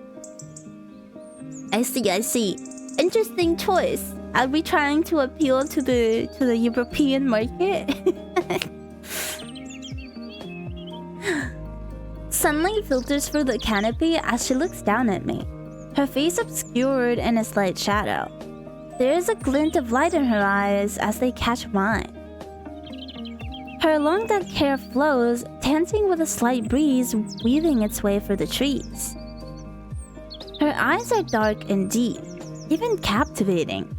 A: I see. Interesting choice. I'll be trying to appeal to the European market. Sunlight filters through the canopy as she looks down at me. Her face obscured in a slight shadow. There is a glint of light in her eyes as they catch mine. Her long dark hair flows, dancing with a slight breeze weaving its way through the trees. Her eyes are dark and deep, even captivating.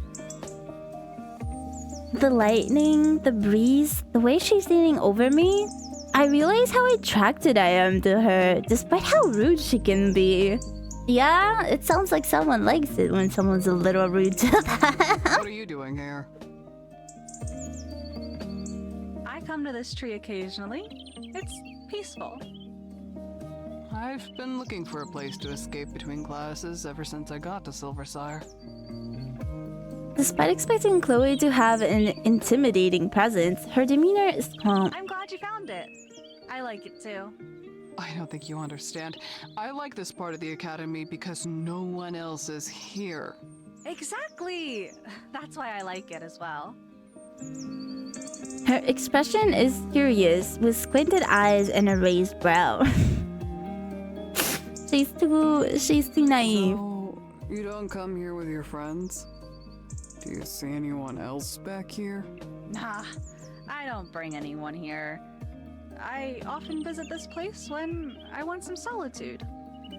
A: The lightning, the breeze, the way she's leaning over me, I realize how attracted I am to her, despite how rude she can be. Yeah, it sounds like someone likes it when someone's a little rude to them.
F: What are you doing here?
E: I come to this tree occasionally. It's peaceful.
F: I've been looking for a place to escape between classes ever since I got to Silver Sire.
A: Despite expecting Chloe to have an intimidating presence, her demeanor is calm.
E: I'm glad you found it. I like it too.
F: I don't think you understand. I like this part of the academy because no one else is here.
E: Exactly! That's why I like it as well.
A: Her expression is curious, with squinted eyes and a raised brow. she's too naive.
F: So, you don't come here with your friends? Do you see anyone else back here?
E: Nah, I don't bring anyone here. I often visit this place when I want some solitude.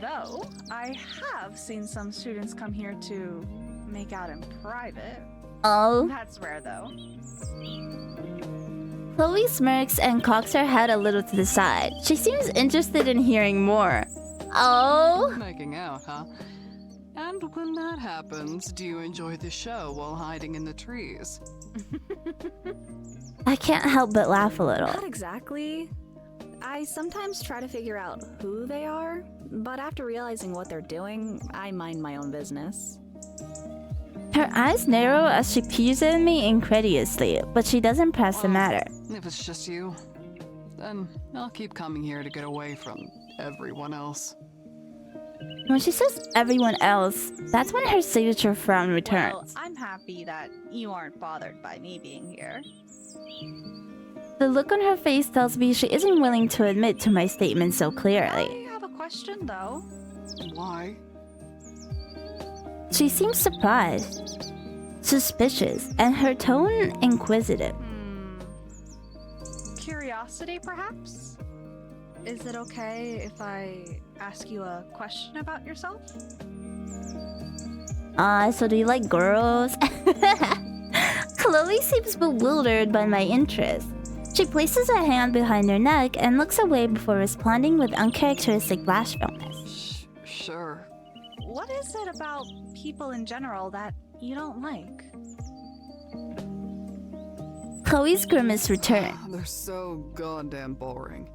E: Though, I have seen some students come here to make out in private.
A: Oh.
E: That's rare though.
A: Chloe smirks and cocks her head a little to the side. She seems interested in hearing more. Oh.
F: Making out, huh? And when that happens, do you enjoy the show while hiding in the trees?
A: I can't help but laugh a little.
H: Not exactly. I sometimes try to figure out who they are, but after realizing what they're doing, I mind my own business.
A: Her eyes narrow as she peers at me incredulously, but she doesn't press the matter.
F: If it's just you, then I'll keep coming here to get away from everyone else.
A: When she says everyone else, that's when her signature frown returns.
E: Well, I'm happy that you aren't bothered by me being here.
A: The look on her face tells me she isn't willing to admit to my statement so clearly.
E: I have a question though.
F: Why?
A: She seems surprised, suspicious, and her tone inquisitive.
E: Curiosity, perhaps? Is it okay if I ask you a question about yourself?
A: So do you like girls? Chloe seems bewildered by my interest. She places a hand behind her neck and looks away before responding with uncharacteristic bashfulness.
F: Sure.
E: What is it about people in general that you don't like?
A: Chloe's grimace returned.
F: They're so goddamn boring.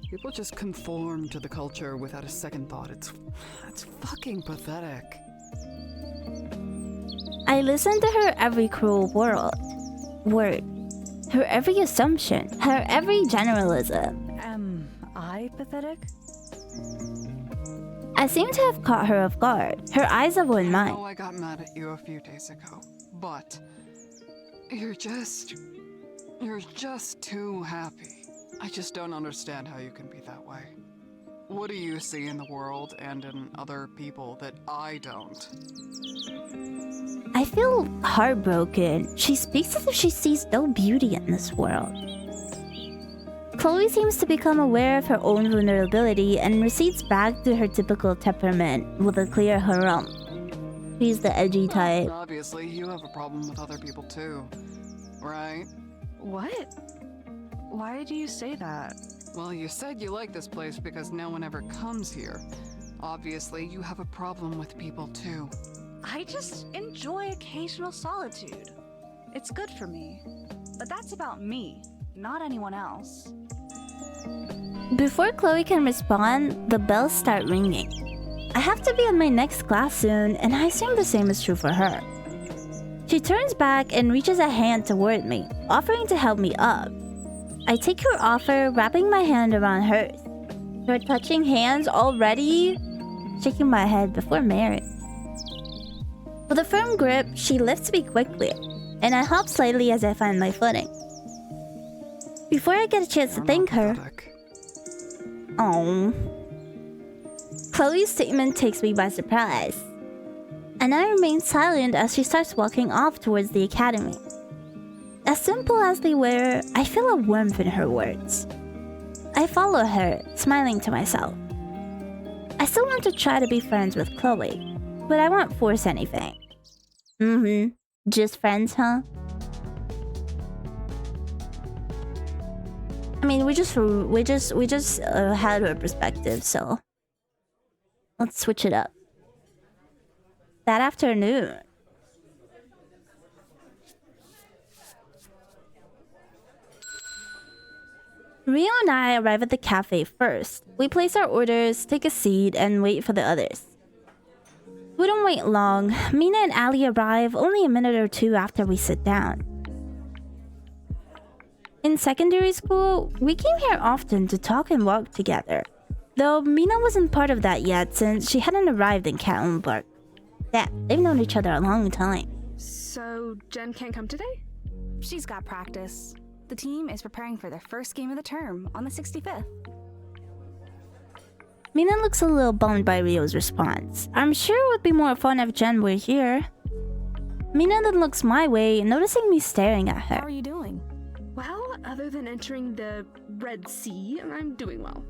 F: People just conform to the culture without a second thought. It's fucking pathetic.
A: I listen to her every cruel word, her every assumption, her every generalism.
H: Am I pathetic?
A: I seem to have caught her off guard. Her eyes avoid mine.
F: I got mad at you a few days ago, but you're just too happy. I just don't understand how you can be that way. What do you see in the world and in other people that I don't?
A: I feel heartbroken. She speaks as if she sees no beauty in this world. Chloe seems to become aware of her own vulnerability and recedes back to her typical temperament with a clear harum. She's the edgy type.
F: Obviously, you have a problem with other people too, right?
E: What? Why do you say that?
F: Well, you said you like this place because no one ever comes here. Obviously, you have a problem with people too.
E: I just enjoy occasional solitude. It's good for me. But that's about me, not anyone else.
A: Before Chloe can respond, the bells start ringing. I have to be in my next class soon, and I assume the same is true for her. She turns back and reaches a hand toward me, offering to help me up. I take her offer, wrapping my hand around hers. We're touching hands already? Shaking my head before Mary. With a firm grip, she lifts me quickly, and I hop slightly as I find my footing. Before I get a chance to thank her... Oh. Chloe's statement takes me by surprise, and I remain silent as she starts walking off towards the academy. As simple as they were, I feel a warmth in her words. I follow her, smiling to myself. I still want to try to be friends with Chloe, but I won't force anything. Just friends, huh? I mean, we just had her perspective, so let's switch it up. That afternoon, Rio and I arrive at the cafe first. We place our orders, take a seat, and wait for the others. We don't wait long. Mina and Ali arrive only a minute or two after we sit down. In secondary school, we came here often to talk and walk together, though Mina wasn't part of that yet since she hadn't arrived in Katlenburg. Yeah, they've known each other a long time.
B: So, Jen can't come today?
H: She's got practice. The team is preparing for their first game of the term on the 65th.
A: Mina looks a little bummed by Rio's response. I'm sure it would be more fun if Jen were here. Mina then looks my way, noticing me staring at
H: How
A: her.
H: are you doing?
B: Well, other than entering the Red Sea, I'm doing well.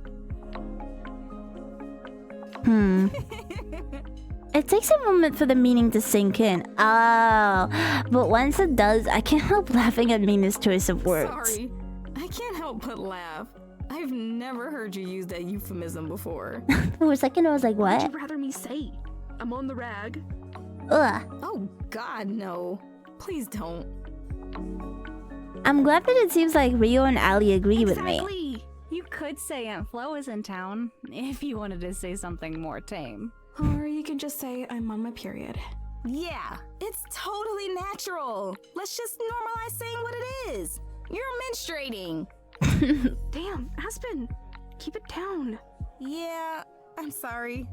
A: It takes a moment for the meaning to sink in. Oh, but once it does, I can't help laughing at Mina's choice of words.
G: Sorry. I can't help but laugh. I've never heard you use that euphemism before.
A: For a second, I was like,
B: What
A: what?
B: would you rather me say? I'm on the rag.
A: Ugh.
G: Oh god, no. Please don't.
A: I'm glad that it seems like Rio and Ali agree with me.
H: Exactly. You could say Aunt Flo is in town if you wanted to say something more tame.
D: Or you can just say I'm on my period.
G: Yeah, it's totally natural. Let's just normalize saying what it is. You're menstruating.
B: Damn, Aspen, keep it down.
G: Yeah, I'm sorry.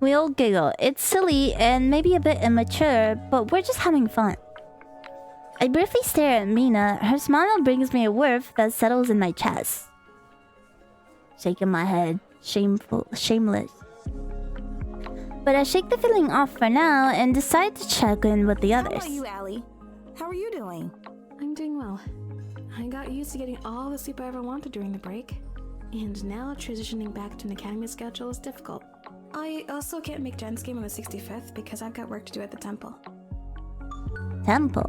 A: We all giggle. It's silly and maybe a bit immature, but we're just having fun. I briefly stare at Mina. Her smile brings me a warmth that settles in my chest. Shaking my head. Shameless. But I shake the feeling off for now and decide to check in with the
G: How
A: others.
G: about you, Allie? How are you doing?
D: I'm doing well. I got used to getting all the sleep I ever wanted during the break. And now transitioning back to an academy schedule is difficult. I also can't make Jen's game on the 65th because I've got work to do at the temple.
A: Temple.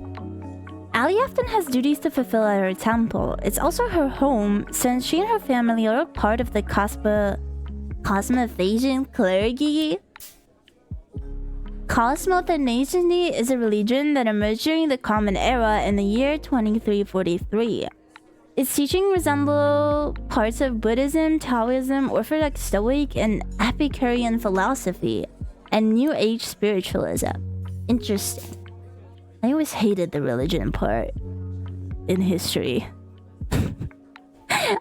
A: Ali often has duties to fulfill at her temple. It's also her home since she and her family are a part of the Cosmothasian clergy. Cosmothasianism is a religion that emerged during the Common Era in the year 2343. Its teaching resemble parts of Buddhism, Taoism, Orthodox Stoic, and Epicurean philosophy, and New Age spiritualism. Interesting. I always hated the religion part in history.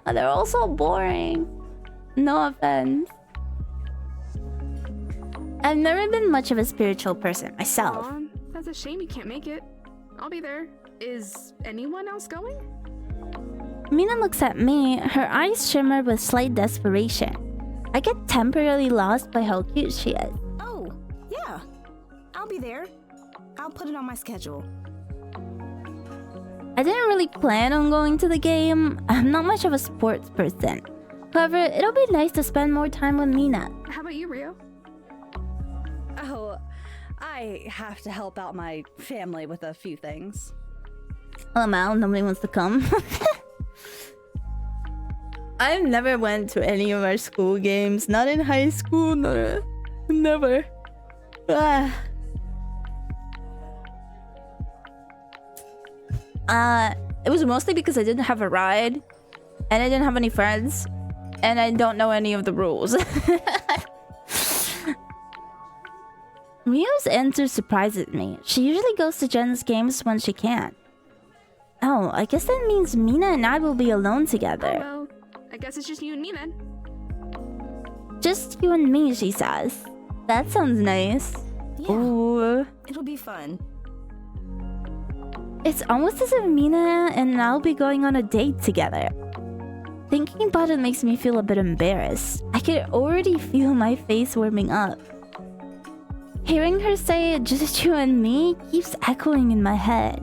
A: They're all so boring. No offense. I've never been much of a spiritual person myself.
B: Aw, that's a shame you can't make it. I'll be there. Is anyone else going?
A: Mina looks at me, her eyes shimmer with slight desperation. I get temporarily lost by how cute she is.
G: Oh, yeah. I'll be there. I'll put it on my schedule.
A: I didn't really plan on going to the game. I'm not much of a sports person. However, it'll be nice to spend more time with Mina.
B: How about you, Rio?
H: Oh, I have to help out my family with a few things.
A: Oh, Mal, nobody wants to come. I've never went to any of our school games. Not in high school, never. It was mostly because I didn't have a ride, and I didn't have any friends, and I don't know any of the rules. Rio's answer surprises me. She usually goes to Jen's games when she can. Oh, I guess that means Mina and I will be alone together.
B: Oh, well, I guess it's just you and me then.
A: Just you and me, she says. That sounds nice.
G: Yeah,
A: Ooh.
G: it'll be fun.
A: It's almost as if Mina and I'll be going on a date together. Thinking about it makes me feel a bit embarrassed. I could already feel my face warming up. Hearing her say just you and me keeps echoing in my head.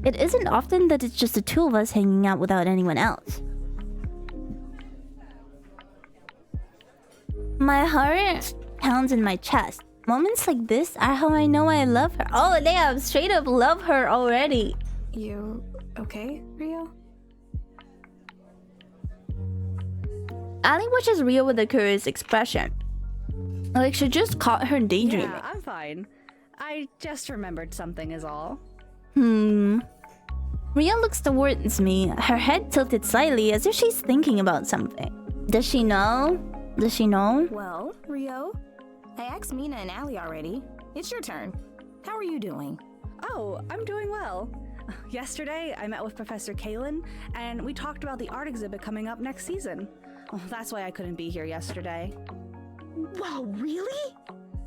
A: It isn't often that it's just the two of us hanging out without anyone else. My heart pounds in my chest. Moments like this are how I know I love her. Oh damn, straight up love her already.
D: You okay, Rio?
A: Ali watches Rio with a curious expression. Like she just caught her daydreaming.
H: Yeah, I'm fine. I just remembered something is all.
A: Rio looks towards me, her head tilted slightly as if she's thinking about something. Does she know? Does she know?
G: Well, Rio, I asked Mina and Allie already. It's your turn. How are you doing?
H: Oh, I'm doing well. Yesterday, I met with Professor Kalen, and we talked about the art exhibit coming up next season. Oh, that's why I couldn't be here yesterday.
B: Whoa, really?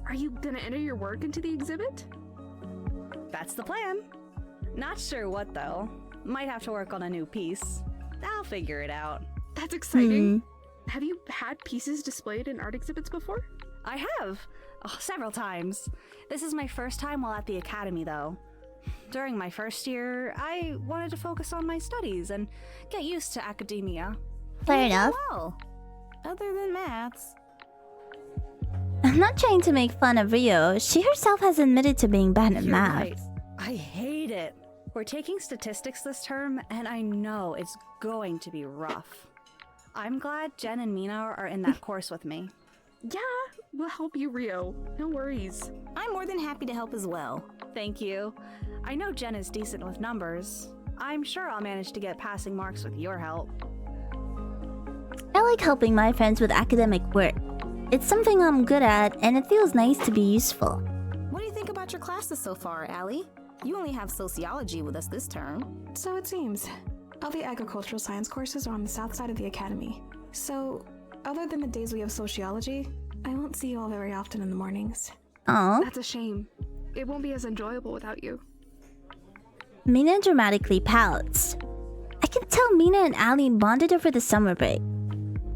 B: Are you gonna enter your work into the exhibit?
H: That's the plan. Not sure what though. Might have to work on a new piece. I'll figure it out.
B: That's exciting. Have you had pieces displayed in art exhibits before?
H: I have. Several times. This is my first time while at the academy though. During my first year, I wanted to focus on my studies and get used to academia.
A: Fair enough.
G: Well, other than maths.
A: I'm not trying to make fun of Rio. She herself has admitted to being bad at
H: You're
A: math.
H: right. I hate it. We're taking statistics this term, and I know it's going to be rough. I'm glad Jen and Mina are in that course with me.
B: Yeah, we'll help you, Rio. No worries.
G: I'm more than happy to help as well.
H: Thank you. I know Jen is decent with numbers. I'm sure I'll manage to get passing marks with your help.
A: I like helping my friends with academic work. It's something I'm good at, and it feels nice to be useful.
G: What do you think about your classes so far, Allie? You only have sociology with us this term.
D: So it seems. All the agricultural science courses are on the south side of the academy. So, other than the days we have sociology, I won't see you all very often in the mornings.
A: Oh,
B: That's a shame. It won't be as enjoyable without you.
A: Mina dramatically pouts. I can tell Mina and Ali bonded over the summer break.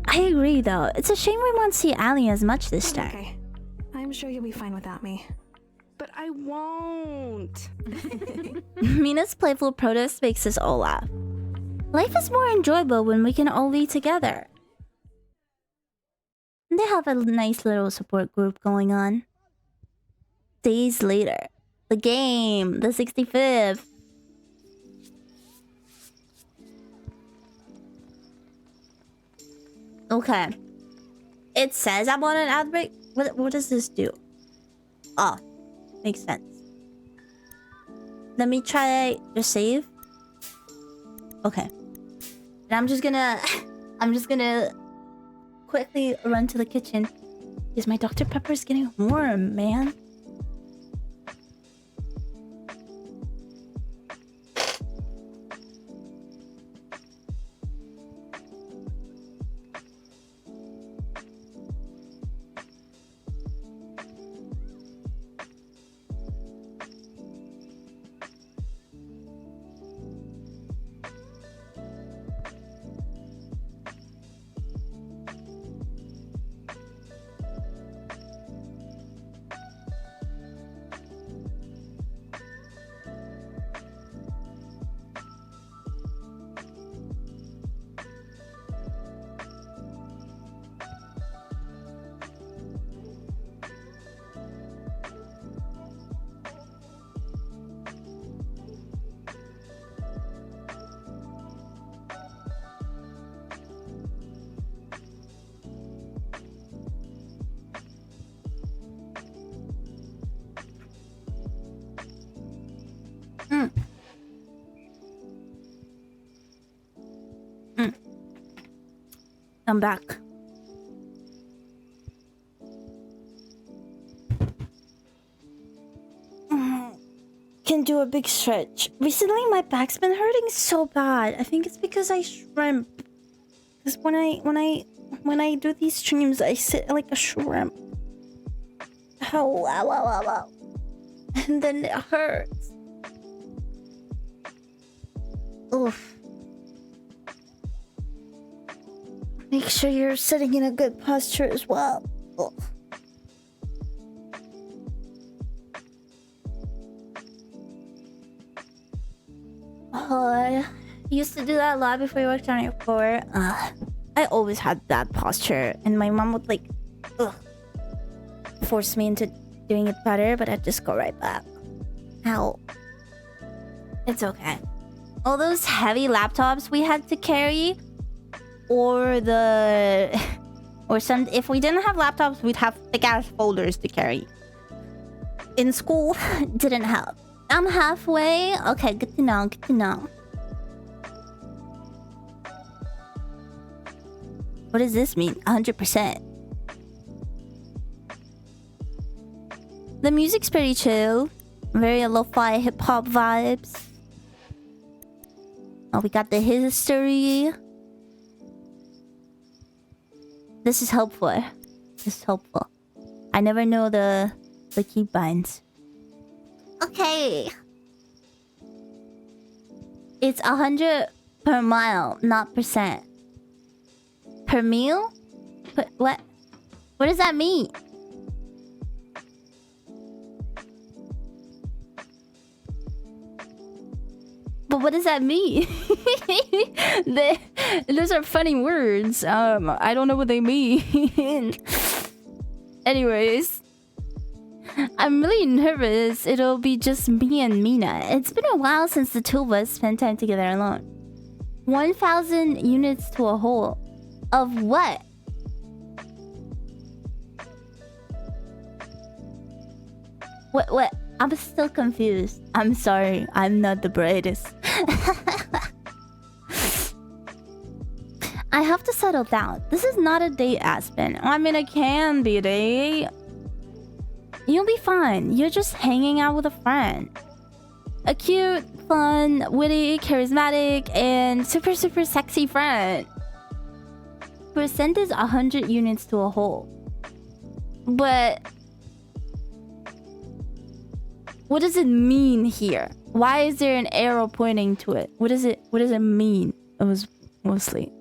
A: I agree though, it's a shame we won't see Ali as much this time.
D: Okay. I'm sure you'll be fine without me.
B: But I won't.
A: Mina's playful protest makes us all laugh. Life is more enjoyable when we can all be together. They have a nice little support group going on. Days later, the game, the 65th. Okay. It says I'm on an ad break. What does this do? Oh, makes sense. Let me try your save. Okay. And I'm just gonna quickly run to the kitchen because my Dr. Pepper is getting warm, man. I'm back. Can do a big stretch. Recently, my back's been hurting so bad. I think it's because I shrimp. Because when I do these streams, I sit like a shrimp. Oh, wow, wow, wow, wow. And then it hurts. Oof. Make sure you're sitting in a good posture as well. Ugh. Oh, I used to do that a lot before I worked on your floor. I always had bad posture, and my mom would force me into doing it better, but I'd just go right back. Ow. It's okay. All those heavy laptops we had to carry, or some. If we didn't have laptops, we'd have thick ass folders to carry. In school, didn't help. I'm halfway. Okay, good to know. Good to know. What does this mean? 100%. The music's pretty chill. Very lo-fi hip-hop vibes. Oh, we got the history. This is helpful. This is helpful. I never know the the key binds. Okay. It's 100 per mile, not percent. Per meal? What? What does that mean? But what does that mean? Those are funny words. I don't know what they mean. Anyways, I'm really nervous. It'll be just me and Mina. It's been a while since the two of us spent time together alone. 1,000 units to a whole. Of what? What? I'm still confused. I'm sorry. I'm not the brightest. I have to settle down. This is not a date, Aspen. I mean, it can be a date. You'll be fine. You're just hanging out with a friend. A cute, fun, witty, charismatic, and super sexy friend. Percent is 100 units to a whole. But what does it mean here? Why is there an arrow pointing to it? What does it mean? It was mostly.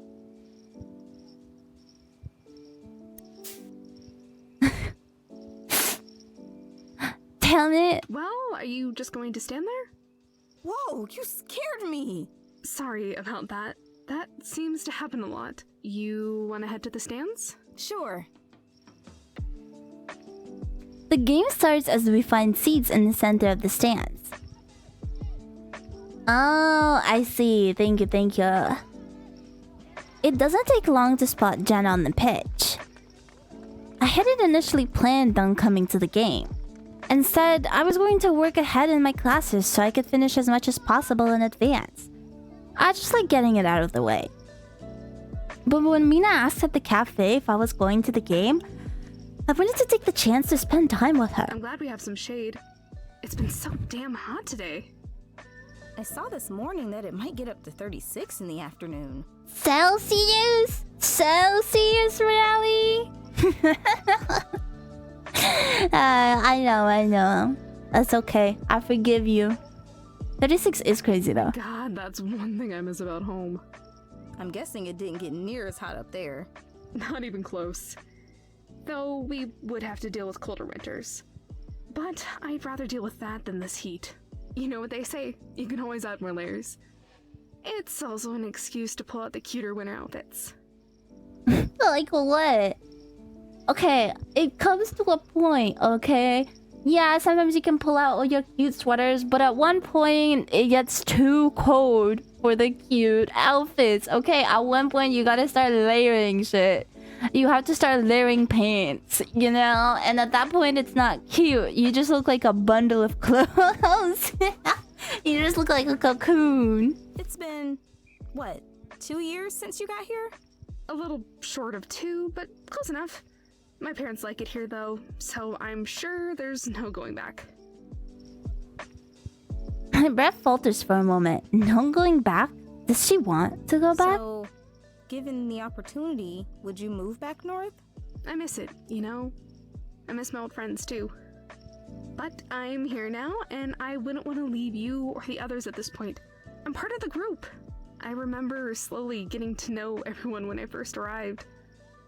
A: Damn it.
B: Well, are you just going to stand there?
G: Whoa, you scared me.
B: Sorry about that. That seems to happen a lot. You want to head to the stands?
G: Sure.
A: The game starts as we find seats in the center of the stands. Oh, I see. Thank you. It doesn't take long to spot Jenna on the pitch. I hadn't initially planned on coming to the game. Instead, I was going to work ahead in my classes so I could finish as much as possible in advance. I just like getting it out of the way. But when Mina asked at the cafe if I was going to the game, I wanted to take the chance to spend time with her.
B: I'm glad we have some shade. It's been so damn hot today.
G: I saw this morning that it might get up to 36 in the afternoon.
A: Celsius? Celsius, really? I know. That's okay. I forgive you. 36 is crazy though.
B: God, that's one thing I miss about home.
G: I'm guessing it didn't get near as hot up there.
B: Not even close. Though we would have to deal with colder winters. But I'd rather deal with that than this heat. You know what they say, you can always add more layers. It's also an excuse to pull out the cuter winter outfits.
A: Like what? Okay, it comes to a point, okay? Yeah, sometimes you can pull out all your cute sweaters, but at one point, it gets too cold for the cute outfits, okay? At one point, you gotta start layering shit. You have to start layering pants, you know? And at that point, it's not cute. You just look like a bundle of clothes. You just look like a cocoon.
G: It's been, what, 2 years since you got here?
B: A little short of 2, but close enough. My parents like it here though, so I'm sure there's no going back.
A: My breath falters for a moment. No going back? Does she want to go back?
G: So, given the opportunity, would you move back north?
B: I miss it, you know? I miss my old friends too. But I'm here now, and I wouldn't want to leave you or the others at this point. I'm part of the group. I remember slowly getting to know everyone when I first arrived.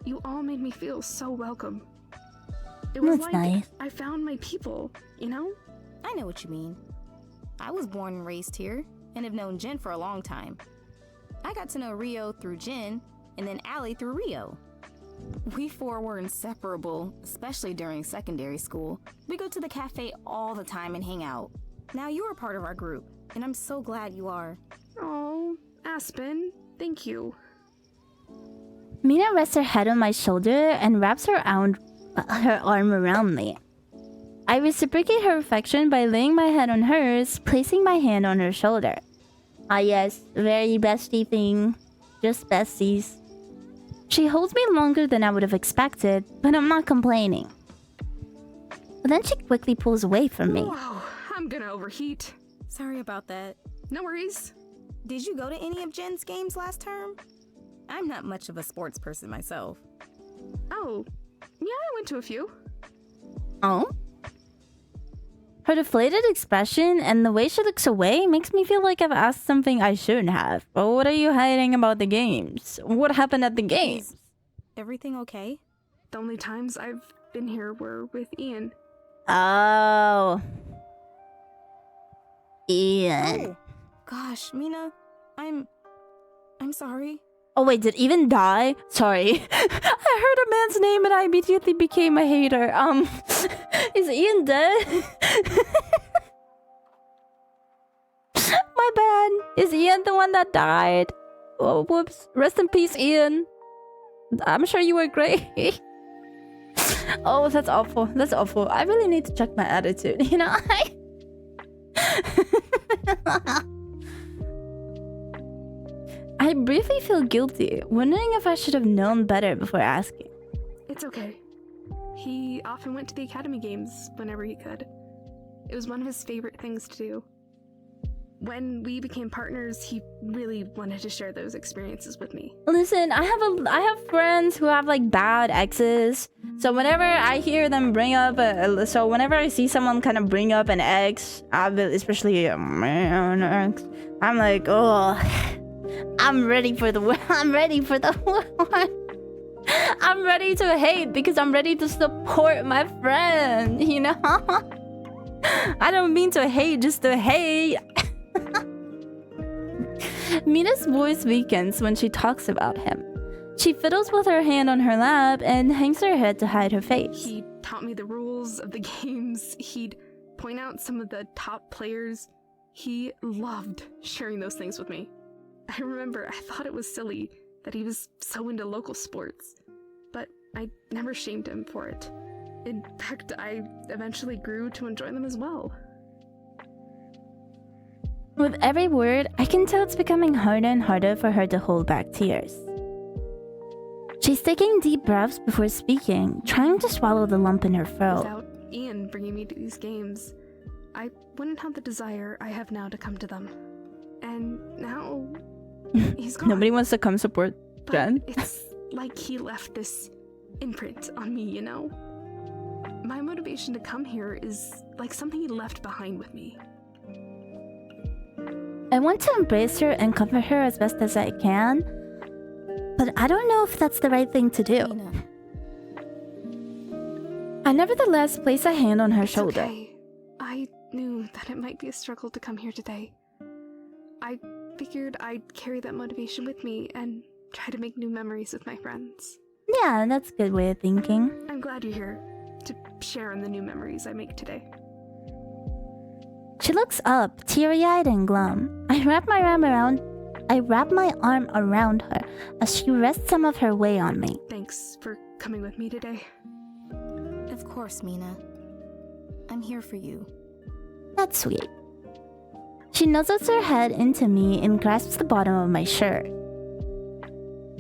B: You all made me feel so welcome. It was
A: That's
B: like
A: nice.
B: I found my people, you know?
G: I know what you mean. I was born and raised here, and have known Jin for a long time. I got to know Rio through Jin, and then Allie through Rio. We four were inseparable, especially during secondary school. We go to the cafe all the time and hang out. Now you are part of our group, and I'm so glad you are.
B: Oh, Aspen, thank you.
A: Mina rests her head on my shoulder and wraps her arm around me. I reciprocate her affection by laying my head on hers, placing my hand on her shoulder. Ah yes, very bestie thing. Just besties. She holds me longer than I would have expected, but I'm not complaining. But then she quickly pulls away from me.
B: Whoa, I'm gonna overheat.
G: Sorry about that.
B: No worries.
G: Did you go to any of Jin's games last term? I'm not much of a sports person myself.
B: Oh, yeah, I went to a few.
A: Oh? Her deflated expression and the way she looks away makes me feel like I've asked something I shouldn't have. But what are you hiding about the games? What happened at the games?
G: Is everything okay?
B: The only times I've been here were with Ian.
A: Oh. Ian.
G: Oh, gosh, Mina, I'm sorry.
A: Oh wait, did Ian die? Sorry. I heard a man's name and I immediately became a hater. Is Ian dead? My bad. Is Ian the one that died? Oh, whoops. Rest in peace, Ian. I'm sure you were great. Oh, that's awful. That's awful. I really need to check my attitude, you know? I briefly feel guilty, wondering if I should have known better before asking.
B: It's okay. He often went to the Academy Games whenever he could. It was one of his favorite things to do. When we became partners, he really wanted to share those experiences with me.
A: Listen, I have friends who have like bad exes. So whenever I hear them bring up whenever I see someone kind of bring up an ex, especially a man ex, I'm like, oh, I'm ready for the war. I'm ready for the war. I'm ready to hate because I'm ready to support my friend, you know? I don't mean to hate just to hate. Mina's voice weakens when she talks about him. She fiddles with her hand on her lap and hangs her head to hide her face.
B: He taught me the rules of the games. He'd point out some of the top players. He loved sharing those things with me. I remember I thought it was silly that he was so into local sports, but I never shamed him for it. In fact, I eventually grew to enjoy them as well.
A: With every word, I can tell it's becoming harder and harder for her to hold back tears. She's taking deep breaths before speaking, trying to swallow the lump in her throat.
B: Without Ian bringing me to these games, I wouldn't have the desire I have now to come to them. And now, he's gone.
A: Nobody wants to come support Jen.
B: But it's like he left this imprint on me, you know? My motivation to come here is like something he left behind with me.
A: I want to embrace her and comfort her as best as I can, but I don't know if that's the right thing to do.
G: Mina.
A: I nevertheless place a hand on her shoulder.
B: Okay. I knew that it might be a struggle to come here today. I figured I'd carry that motivation with me and try to make new memories with my friends.
A: Yeah, that's a good way of thinking.
B: I'm glad you're here to share in the new memories I make today.
A: She looks up, teary-eyed and glum. I wrap my arm around her as she rests some of her weight on me.
B: Thanks for coming with me today.
G: Of course, Mina. I'm here for you.
A: That's sweet. She nuzzles her head into me and grasps the bottom of my shirt.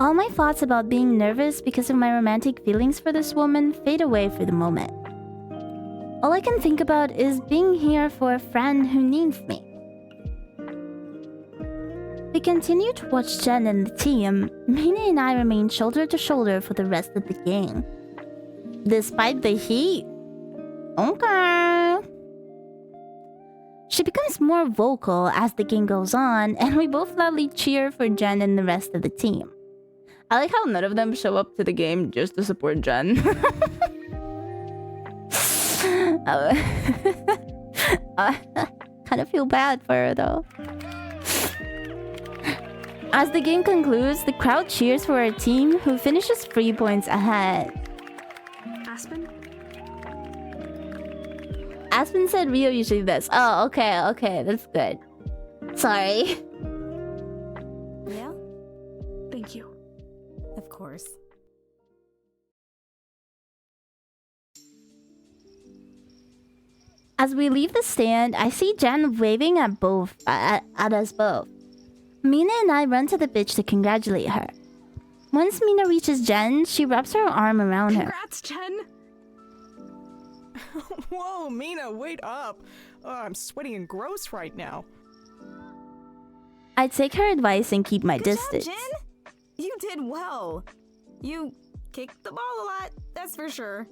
A: All my thoughts about being nervous because of my romantic feelings for this woman fade away for the moment. All I can think about is being here for a friend who needs me. We continue to watch Jen and the team. Mina and I remain shoulder to shoulder for the rest of the game. Despite the heat. Okay. She becomes more vocal as the game goes on, and we both loudly cheer for Jen and the rest of the team. I like how none of them show up to the game just to support Jen. Kind of feel bad for her though. As the game concludes, the crowd cheers for our team, who finishes 3 points ahead.
B: Aspen?
A: Aspen said Rio usually does. Oh, okay, that's good. Sorry.
G: Yeah?
B: Thank you.
G: Of course.
A: As we leave the stand, I see Jen waving at us both. Mina and I run to the bitch to congratulate her. Once Mina reaches Jen, she wraps her arm around her.
B: Congrats, Jen!
C: Whoa, Mina, wait up. I'm sweaty and gross right now.
A: I take her advice and keep my
G: Good
A: distance.
G: job, Jen! You did well. You Kicked the ball a lot, that's for sure.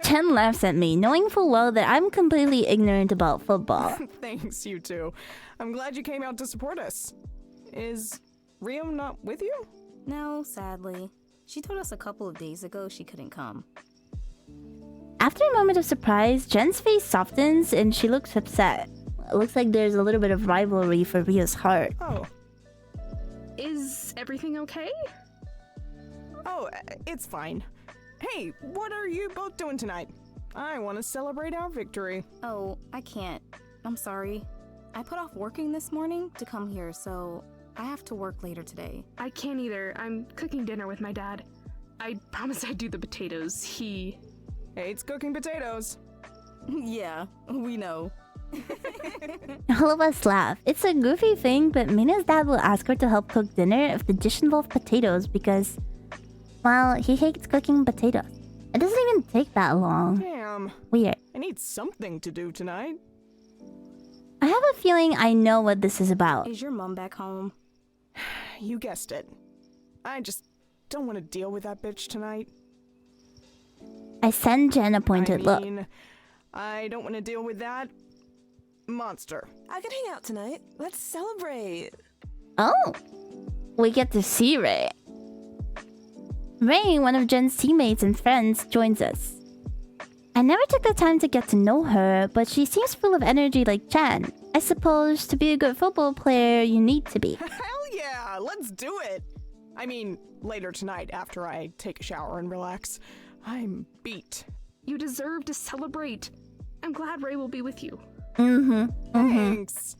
A: Chen laughs at me, knowing full well that I'm completely ignorant about football.
C: Thanks, you two. I'm glad you came out to support us. Is Rio not with you?
G: No, sadly. She told us a couple of days ago she couldn't come.
A: After a moment of surprise, Jen's face softens and she looks upset. It looks like there's a little bit of rivalry for Rio's heart.
C: Oh.
B: Is everything okay?
C: Oh, it's fine. Hey, what are you both doing tonight? I want to celebrate our victory.
G: Oh, I can't. I'm sorry. I put off working this morning to come here, so I have to work later today.
B: I can't either. I'm cooking dinner with my dad. I promised I'd do the potatoes. He
C: Hates cooking potatoes.
G: Yeah, we know.
A: All of us laugh. It's a goofy thing, but Mina's dad will ask her to help cook dinner if the dish involves potatoes because, well, he hates cooking potatoes. It doesn't even take that long.
C: Damn.
A: Weird.
C: I need something to do tonight.
A: I have a feeling I know what this is about.
G: Is your mom back home?
C: You guessed it. I just don't want to deal with that bitch tonight.
A: I send Jen a pointed look.
C: I don't want to deal with that monster.
I: I can hang out tonight. Let's celebrate.
A: Oh, we get to see Ray. Ray, one of Jen's teammates and friends, joins us. I never took the time to get to know her, but she seems full of energy like Jen. I suppose to be a good football player, you need to be.
C: Hell yeah, let's do it. I mean, later tonight after I take a shower and relax. I'm beat.
B: You deserve to celebrate. I'm glad Ray will be with you.
C: Thanks.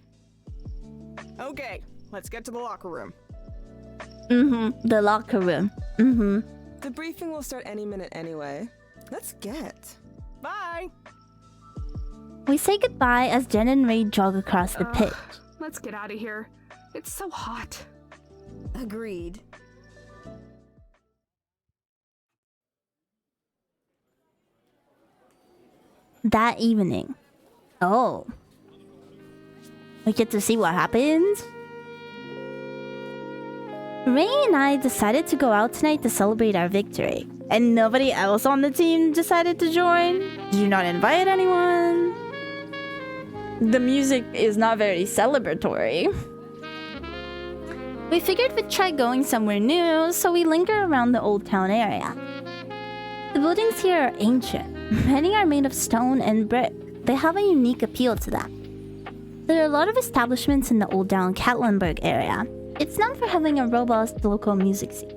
C: Okay, let's get to the locker room.
A: The locker room.
I: The briefing will start any minute anyway. Let's get.
C: Bye.
A: We say goodbye as Jen and Ray jog across the pitch.
B: Let's get out of here. It's so hot.
G: Agreed.
A: That evening. Oh. We get to see what happens. Ray and I decided to go out tonight to celebrate our victory. And nobody else on the team decided to join? Did you not invite anyone? The music is not very celebratory. We figured we'd try going somewhere new, so we linger around the old town area. The buildings here are ancient. Many are made of stone and brick. They have a unique appeal to them. There are a lot of establishments in the old town Katlenburg area. It's known for having a robust local music scene.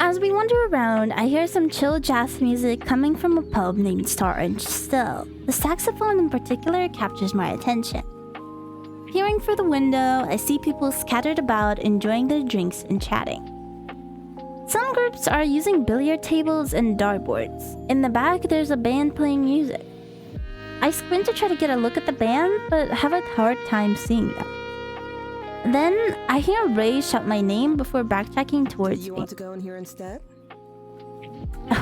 A: As we wander around, I hear some chill jazz music coming from a pub named Star Orange Still. The saxophone in particular captures my attention. Peering through the window, I see people scattered about enjoying their drinks and chatting. Some groups are using billiard tables and dartboards. In the back, there's a band playing music. I squint to try to get a look at the band, but have a hard time seeing them. Then, I hear Ray shout my name before backtracking towards me.
I: You want to go in here instead?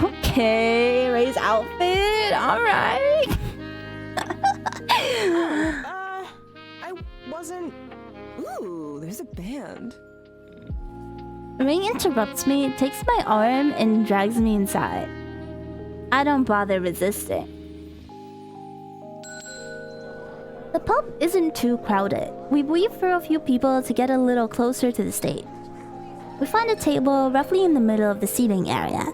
A: Okay, Ray's outfit, alright.
C: I wasn't...
I: Ooh, there's a band.
A: Ray interrupts me, takes my arm, and drags me inside. I don't bother resisting. The pub isn't too crowded. We weave through a few people to get a little closer to the stage. We find a table roughly in the middle of the seating area.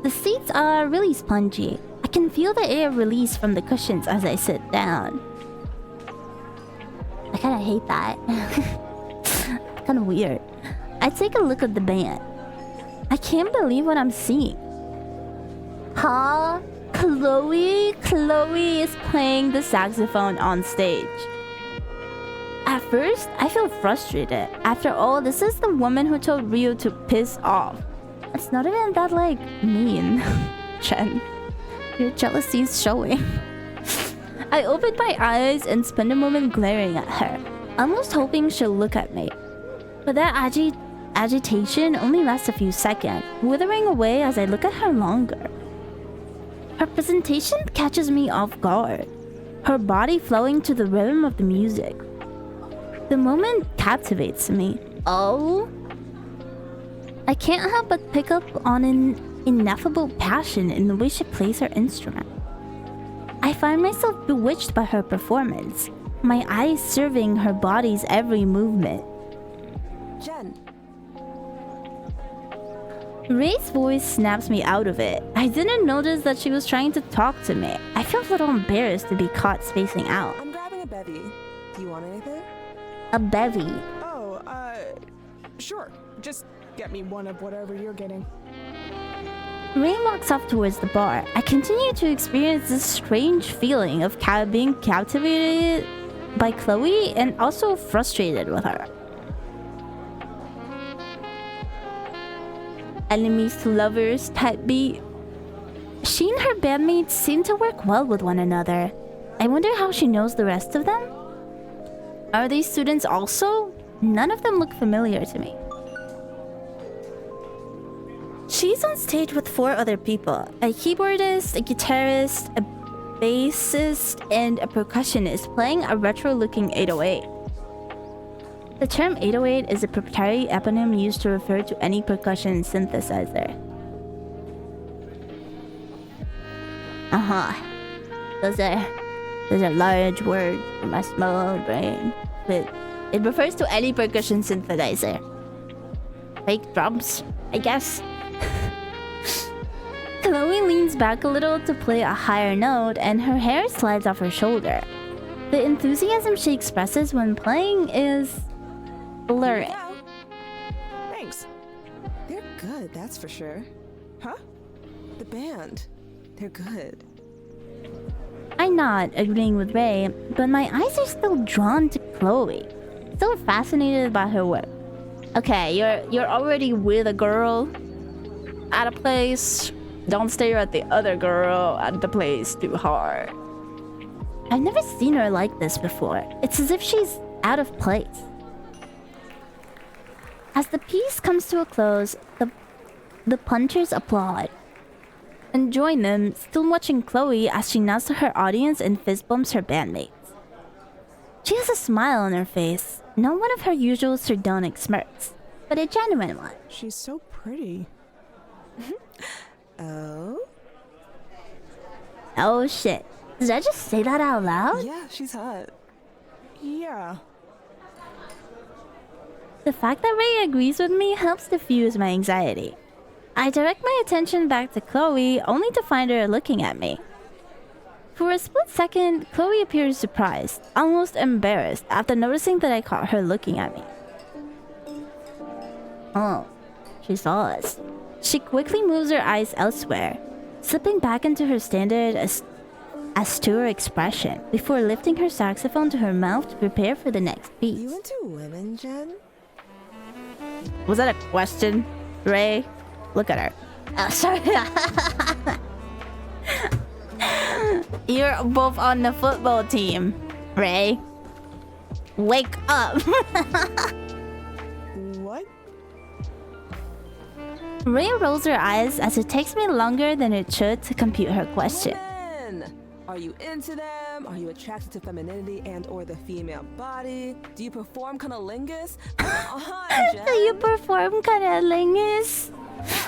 A: The seats are really spongy. I can feel the air release from the cushions as I sit down. I kinda hate that. Kinda weird. I take a look at the band. I can't believe what I'm seeing. Huh? Chloe is playing the saxophone on stage. At first, I feel frustrated. After all, this is the woman who told Rio to piss off. It's not even that, like, mean. Chen, your jealousy is showing. I open my eyes and spend a moment glaring at her, almost hoping she'll look at me. But that agitation only lasts a few seconds, withering away as I look at her longer. Her presentation catches me off guard, her body flowing to the rhythm of the music. The moment captivates me. Oh? I can't help but pick up on an ineffable passion in the way she plays her instrument. I find myself bewitched by her performance, my eyes serving her body's every movement.
I: Jen.
A: Ray's voice snaps me out of it. I didn't notice that she was trying to talk to me. I feel a little embarrassed to be caught spacing out.
I: I'm grabbing a bevy. Do you want anything?
A: A bevy.
C: Oh, sure. Just get me one of whatever you're getting.
A: Ray walks off towards the bar. I continue to experience this strange feeling of being captivated by Chloe and also frustrated with her. Enemies to lovers type beat. She and her bandmates seem to work well with one another. I wonder how she knows the rest of them? Are they students also? None of them look familiar to me. She's on stage with 4 other people. A keyboardist, a guitarist, a bassist, and a percussionist playing a retro-looking 808. The term 808 is a proprietary eponym used to refer to any percussion synthesizer. Those are large words for my small brain. But it refers to any percussion synthesizer. Fake drums, I guess. Chloe leans back a little to play a higher note and her hair slides off her shoulder. The enthusiasm she expresses when playing is blurry.
I: Thanks. They're good, that's for sure. Huh? The band. They're good.
A: I nod, agreeing with Ray, but my eyes are still drawn to Chloe. Still fascinated by her work. Okay, you're already with a girl at a place. Don't stare at the other girl at the place too hard. I've never seen her like this before. It's as if she's out of place. As the piece comes to a close, the punchers applaud and join them, still watching Chloe as she nods to her audience and fist bumps her bandmates. She has a smile on her face, not one of her usual sardonic smirks, but a genuine one.
C: She's so pretty.
I: Oh?
A: Oh shit. Did I just say that out loud?
I: Yeah, she's hot.
C: Yeah.
A: The fact that Ray agrees with me helps diffuse my anxiety. I direct my attention back to Chloe, only to find her looking at me. For a split second, Chloe appears surprised, almost embarrassed, after noticing that I caught her looking at me. Oh, she saw us. She quickly moves her eyes elsewhere, slipping back into her standard austere expression before lifting her saxophone to her mouth to prepare for the next piece.
I: You into women, Jen?
A: Was that a question, Ray? Look at her. Sorry. You're both on the football team, Ray. Wake up.
C: What?
A: Ray rolls her eyes as it takes me longer than it should to compute her question.
I: Women! Are you into them? Are you attracted to femininity and or the female body? Do you perform cunnilingus? Come on, Jen.
A: Do you perform cunnilingus?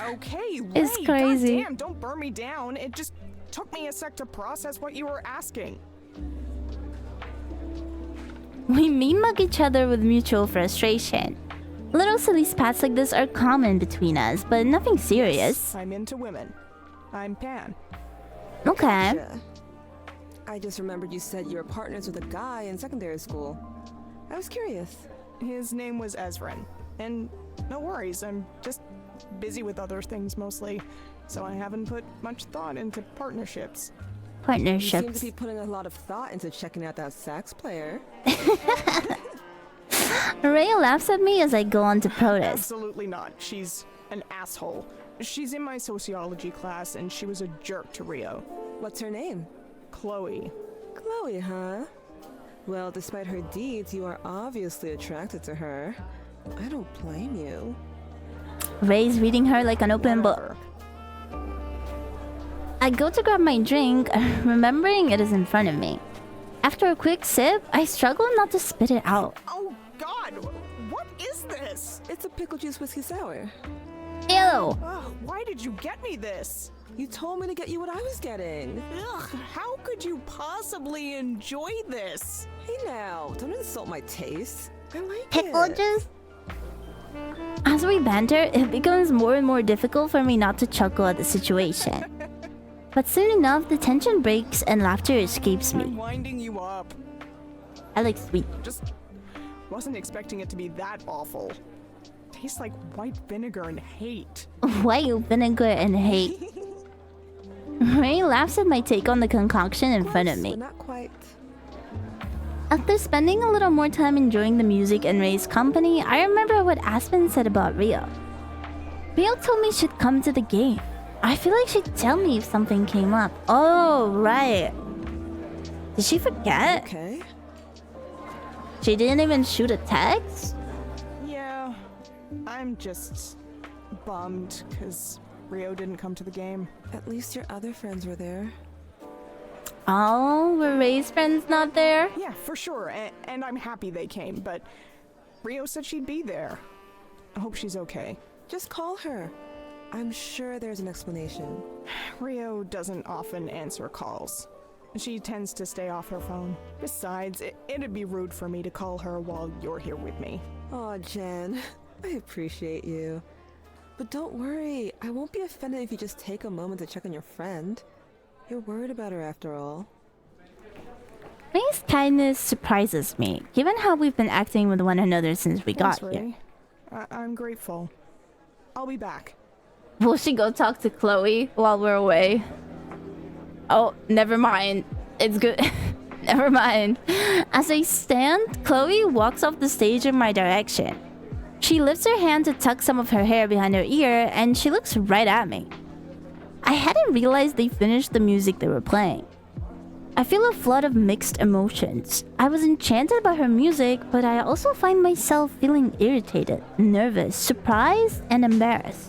C: Okay, Ray,
A: It's crazy.
C: Goddamn, don't burn me down. It just took me a sec to process what you were asking.
A: We mug each other with mutual frustration. Little silly spats like this are common between us, but nothing serious.
C: I'm into women. I'm Pan.
A: Okay.
I: Gotcha. I just remembered you said you were partners with a guy in secondary school. I was curious.
C: His name was Ezrin. And no worries, I'm just busy with other things mostly, so I haven't put much thought into partnerships.
I: You seem to
A: Partnerships.
I: be putting a lot of thought into checking out that sax player.
A: Ray laughs at me as I go on to protest.
C: Absolutely not. She's an asshole. She's in my sociology class, and she was a jerk to Rio.
I: What's her name?
C: Chloe.
I: Chloe, huh? Well, despite her deeds, you are obviously attracted to her. I don't blame you.
A: Ray's reading her like an open book. I go to grab my drink, remembering it is in front of me. After a quick sip, I struggle not to spit it out.
C: Oh, God! What is this?
I: It's a pickle juice whiskey sour.
A: Ew!
C: Ugh, why did you get me this?
I: You told me to get you what I was getting.
C: Ugh, how could you possibly enjoy this?
I: Hey now, don't insult my taste. I like
A: Pickle
I: it.
A: juice? As we banter, it becomes more and more difficult for me not to chuckle at the situation. But soon enough, the tension breaks and laughter escapes
C: I'm
A: me.
C: winding you up.
A: I like sweet.
C: Just wasn't expecting it to be that awful. Tastes like white vinegar and hate.
A: White vinegar and hate. Ray laughs at my take on the concoction in front of
I: Close,
A: me.
I: but not quite.
A: After spending a little more time enjoying the music and Ray's company, I remember what Aspen said about Rio. Rio told me she'd come to the game. I feel like she'd tell me if something came up. Oh, right. Did she forget?
I: Okay.
A: She didn't even shoot a text?
C: Yeah, I'm just bummed because Rio didn't come to the game.
I: At least your other friends were there.
A: Oh, were Ray's friends not there?
C: Yeah, for sure, and I'm happy they came, but Rio said she'd be there. I hope she's okay.
I: Just call her. I'm sure there's an explanation.
C: Rio doesn't often answer calls. She tends to stay off her phone. Besides, it'd be rude for me to call her while you're here with me.
I: Aw, Jen, I appreciate you. But don't worry, I won't be offended if you just take a moment to check on your friend. You're worried about her after all.
A: Ray's kindness surprises me, given how we've been acting with one another since we
C: Thanks,
A: got here.
C: Ray. I'm grateful. I'll be back.
A: Will she go talk to Chloe while we're away? Oh, never mind. It's good. Never mind. As I stand, Chloe walks off the stage in my direction. She lifts her hand to tuck some of her hair behind her ear, and she looks right at me. I hadn't realized they finished the music they were playing. I feel a flood of mixed emotions. I was enchanted by her music, but I also find myself feeling irritated, nervous, surprised, and embarrassed.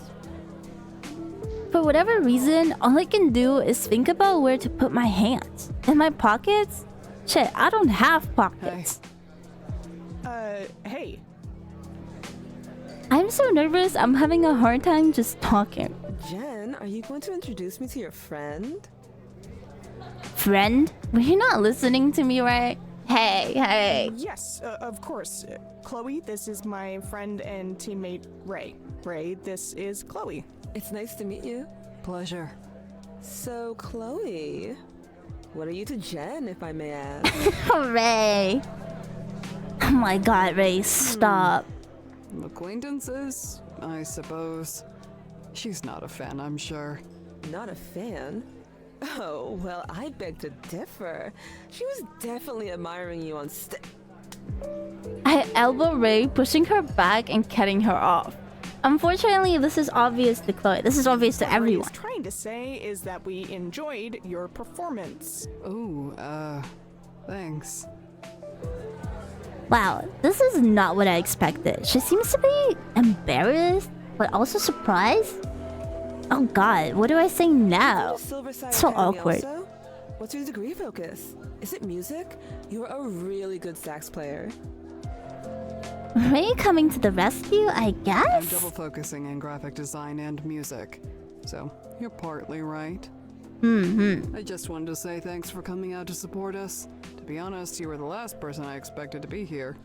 A: For whatever reason, all I can do is think about where to put my hands. In my pockets? Shit, I don't have pockets.
C: Hey.
A: I'm so nervous, I'm having a hard time just talking.
I: Jen, are you going to introduce me to your friend?
A: Friend? Were you not listening to me, right? Hey.
C: Yes, of course. Chloe, this is my friend and teammate Ray. Ray, this is Chloe.
I: It's nice to meet you.
F: Pleasure.
I: So, Chloe, what are you to Jen, if I may ask?
A: Ray. Oh my god, Ray, stop.
F: Acquaintances, I suppose. She's not a fan, I'm sure.
I: Not a fan? Oh, well, I beg to differ. She was definitely admiring you on
A: I elbow Ray, pushing her back and cutting her off. Unfortunately, this is obvious to Chloe. This is obvious to
C: What
A: everyone.
C: Ray's trying to say is that we enjoyed your performance.
F: Oh, thanks.
A: Wow, this is not what I expected. She seems to be embarrassed, but also surprised. Oh god, what do I say now?
I: Silver Sire
A: So
I: Academy
A: awkward.
I: Also? What's your degree focus? Is it music? You're a really good sax player.
A: Ray coming to the rescue, I
F: I'm
A: guess?
F: double focusing in graphic design and music. So, you're partly right. I just wanted to say thanks for coming out to support us. To be honest, you were the last person I expected to be here.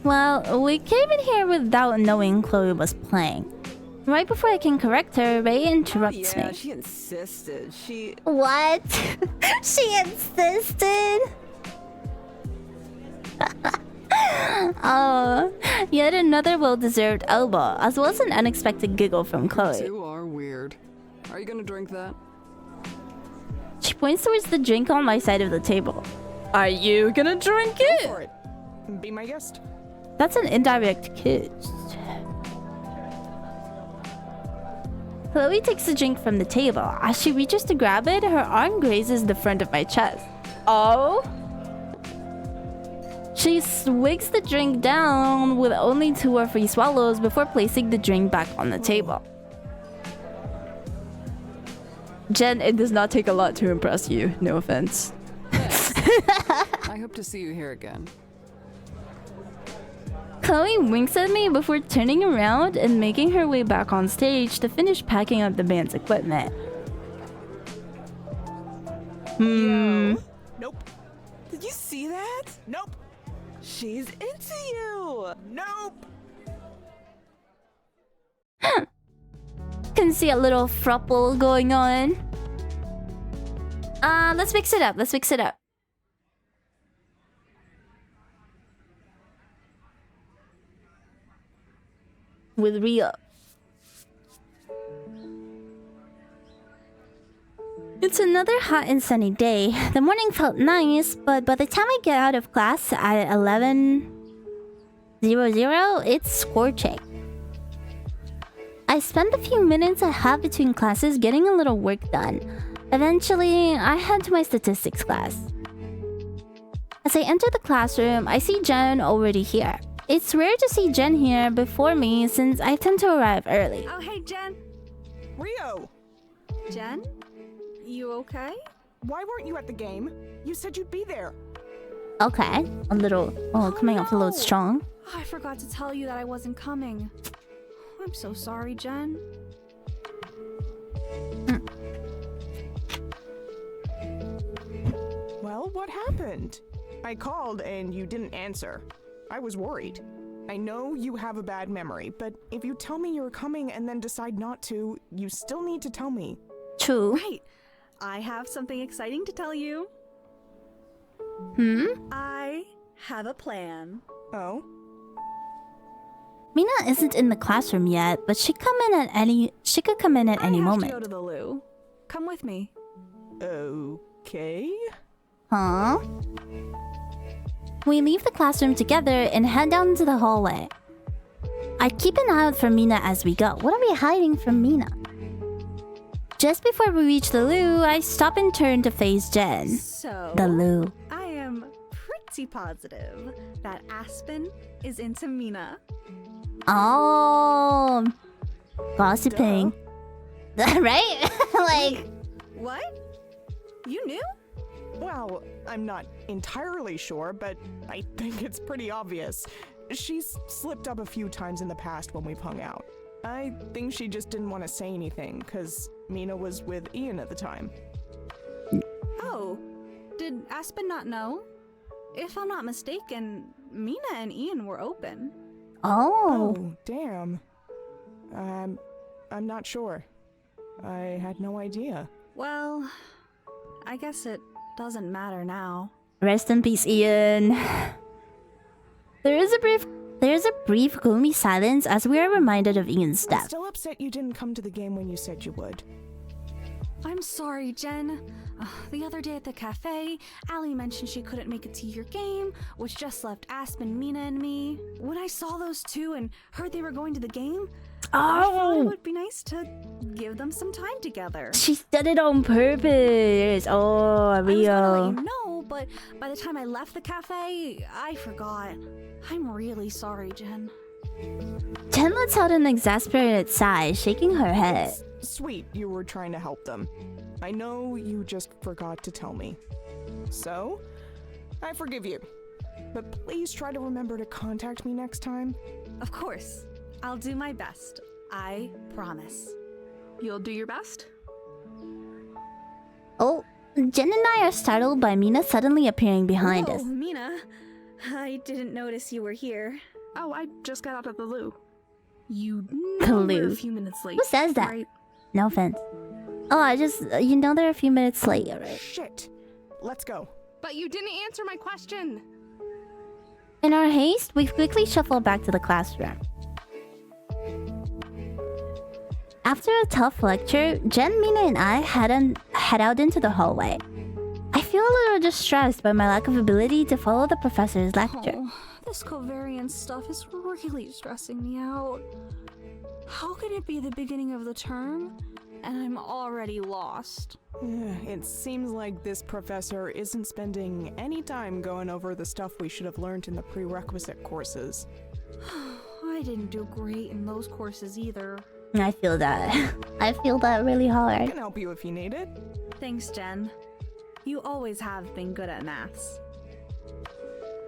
A: Well, we came in here without knowing Chloe was playing. Right before I can correct her, Ray interrupts
I: Yeah,
A: me.
I: she insisted.
A: What? She insisted? Oh, yet another well-deserved elbow, as well as an unexpected giggle from Chloe.
F: You are weird. Are you gonna drink that?
A: She points towards the drink on my side of the table. Are you gonna drink it?
C: For it. Be my guest.
A: That's an indirect kiss. Chloe takes the drink from the table. As she reaches to grab it, her arm grazes the front of my chest. Oh? She swigs the drink down with only 2 or 3 swallows before placing the drink back on the table. Jen, it does not take a lot to impress you. No offense.
F: I hope to see you here again.
A: Chloe winks at me before turning around and making her way back on stage to finish packing up the band's equipment.
C: Nope.
I: Did you see that?
C: Nope.
I: She's into you.
C: Nope.
A: Can see a little throuple going on. Let's mix it up. With Rio. It's another hot and sunny day. The morning felt nice, but by the time I get out of class at 11:00, it's scorching. I spend the few minutes I have between classes getting a little work done. Eventually, I head to my statistics class. As I enter the classroom, I see Jen already here. It's rare to see Jen here before me since I tend to arrive early.
H: Oh, hey, Jen.
C: Rio!
H: Jen? You okay?
C: Why weren't you at the game? You said you'd be there.
A: Okay, a little... coming off a little strong.
H: I forgot to tell you that I wasn't coming. I'm so sorry, Jen.
C: Well, what happened? I called and you didn't answer. I was worried. I know you have a bad memory, but if you tell me you're coming and then decide not to, you still need to tell me.
A: True.
H: Right. I have something exciting to tell you. I have a plan.
C: Oh?
A: Mina isn't in the classroom yet, but she could come in at any moment.
H: I have to go to the loo. Come with me.
C: Okay.
A: Huh? We leave the classroom together and head down into the hallway. I keep an eye out for Mina as we go. What are we hiding from Mina? Just before we reach the loo, I stop and turn to face Jen.
H: So,
A: The loo.
H: I am pretty positive that Aspen is into Mina.
A: Oh, gossiping. Right? Like,
H: What? You knew?
C: Well, I'm not entirely sure, but I think it's pretty obvious. She's slipped up a few times in the past when we've hung out. I think she just didn't want to say anything, because Mina was with Ian at the time.
H: Oh, did Aspen not know? If I'm not mistaken, Mina and Ian were open.
A: oh.
C: Damn. I'm not sure. I had no idea.
H: Well, I guess it doesn't matter now.
A: Rest in peace, Ian. There is a brief gloomy silence as we are reminded of Ian's
C: I'm
A: death.
C: still upset you didn't come to the game when you said you would.
H: I'm sorry, Jen. The other day at the cafe, Allie mentioned she couldn't make it to your game, which just left Aspen, Mina, and me. When I saw those two and heard they were going to the game, I thought it would be nice to give them some time together.
A: She's done it on purpose. Oh,
H: I was gonna let
A: Rio.
H: you know, but by the time I left the cafe, I forgot. I'm really sorry, Jen.
A: Jen lets out an exasperated sigh, shaking her head.
C: Sweet, you were trying to help them. I know you just forgot to tell me. So, I forgive you. But please try to remember to contact me next time.
H: Of course. I'll do my best. I promise.
B: You'll do your best?
A: Oh, Jen and I are startled by Mina suddenly appearing behind us.
H: Oh, Mina. I didn't notice you were here.
B: Oh, I just got out of the loo. You
A: The
B: know
A: loo.
B: we're a few minutes late.
A: Who says that?
B: Right?
A: No offense. Oh, they're a few minutes late, alright.
C: Shit. Let's go.
B: But you didn't answer my question.
A: In our haste, we quickly shuffle back to the classroom. After a tough lecture, Jen, Mina, and I head out into the hallway. I feel a little distressed by my lack of ability to follow the professor's lecture.
H: Oh, this covariance stuff is really stressing me out. How can it be the beginning of the term and I'm already lost?
C: It seems like this professor isn't spending any time going over the stuff we should have learned in the prerequisite courses.
H: I didn't do great in those courses either.
A: I feel that. I feel that really
C: I
A: hard.
C: can help you if you need it.
H: Thanks, Jen. You always have been good at maths.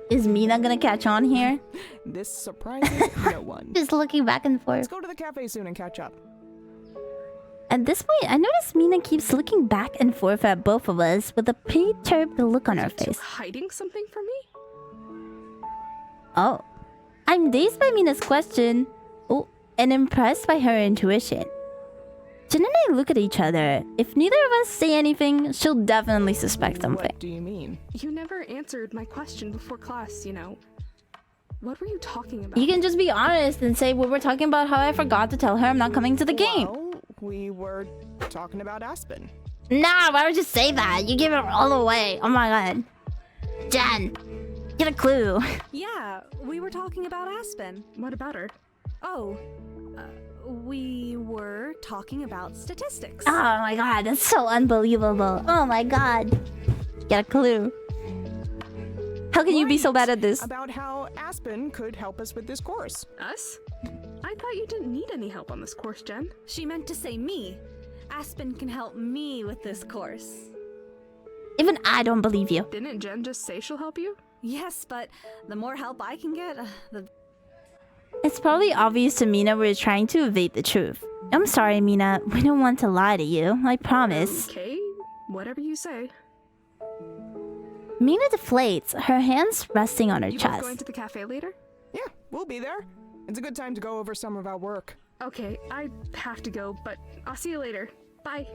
A: Is Mina gonna catch on here?
C: This surprises no one.
A: Just looking back and
C: Let's
A: forth.
C: go to the cafe soon and catch up.
A: At this point, I notice Mina keeps looking back and forth at both of us with a perturbed look on her
B: You two
A: face.
B: hiding something from me?
A: Oh. I'm dazed by Mina's question. Oh, and impressed by her intuition. Jen and I look at each other. If neither of us say anything, she'll definitely suspect something.
C: What do you mean?
B: You never answered my question before class, you know. What were you talking about?
A: You can just be honest and say we were talking about how I forgot to tell her I'm not coming to the game.
C: Well, we were talking about Aspen.
A: Nah, why would you say that? You give it all away. Oh my god. Jen, get a clue.
H: Yeah, we were talking about Aspen.
B: What about her?
H: Oh, we were talking about statistics.
A: Oh my god, that's so unbelievable. Oh my god. Get a clue. How can you be so bad at this?
C: About how Aspen could help us with this course.
B: Us? I thought you didn't need any help on this course, Jen.
H: She meant to say me. Aspen can help me with this course.
A: Even I don't believe you.
B: Didn't Jen just say she'll help you?
H: Yes, but the more help I can get, the...
A: It's probably obvious to Mina we're trying to evade the truth. I'm sorry, Mina. We don't want to lie to you. I promise.
B: Okay, whatever you say.
A: Mina deflates, her hands resting on her
B: You both
A: chest.
B: going to the cafe later?
C: Yeah, we'll be there. It's a good time to go over some of our work.
B: Okay, I have to go, but I'll see you later. Bye.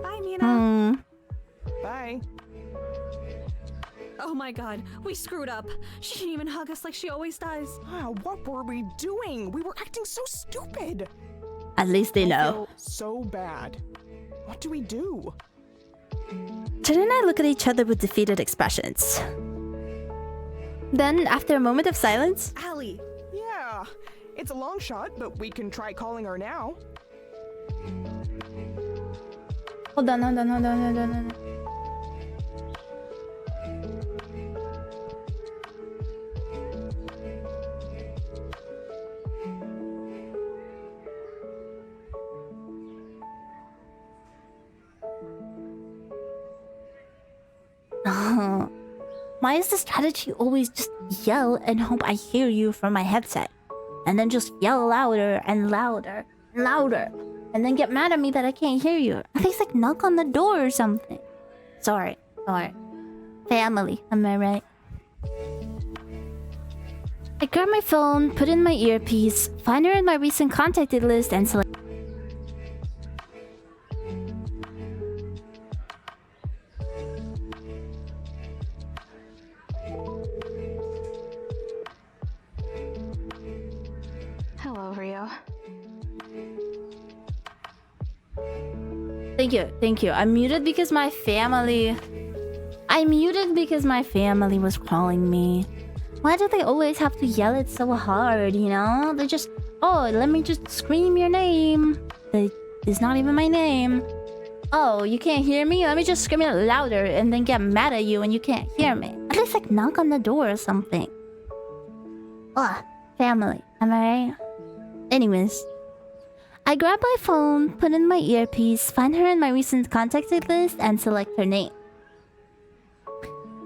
H: Bye, Mina.
C: Bye.
H: Oh my god, we screwed up. She didn't even hug us like she always does.
C: What were we doing? We were acting so stupid.
A: At least they
C: I
A: know.
C: feel so bad. What do we do?
A: Jen and I look at each other with defeated expressions. Then, after a moment of silence,
H: Allie.
C: Yeah, it's a long shot, but we can try calling her now.
A: hold on. Why is the strategy always just yell and hope I hear you from my headset? And then just yell louder and louder and louder. And then get mad at me that I can't hear you. At least like knock on the door or something. Sorry. Family, am I right? I grab my phone, put in my earpiece, find her in my recent contacted list and select.
D: Hello, Rio.
A: Thank you. I muted because my family was calling me. Why do they always have to yell it so hard, you know? They just, oh, let me just scream your name. It's not even my name. Oh, you can't hear me? Let me just scream it louder and then get mad at you when you can't hear me. At least like knock on the door or something. Ugh, family, am I right? Anyways, I grab my phone, put in my earpiece, find her in my recent contacted list, and select her name.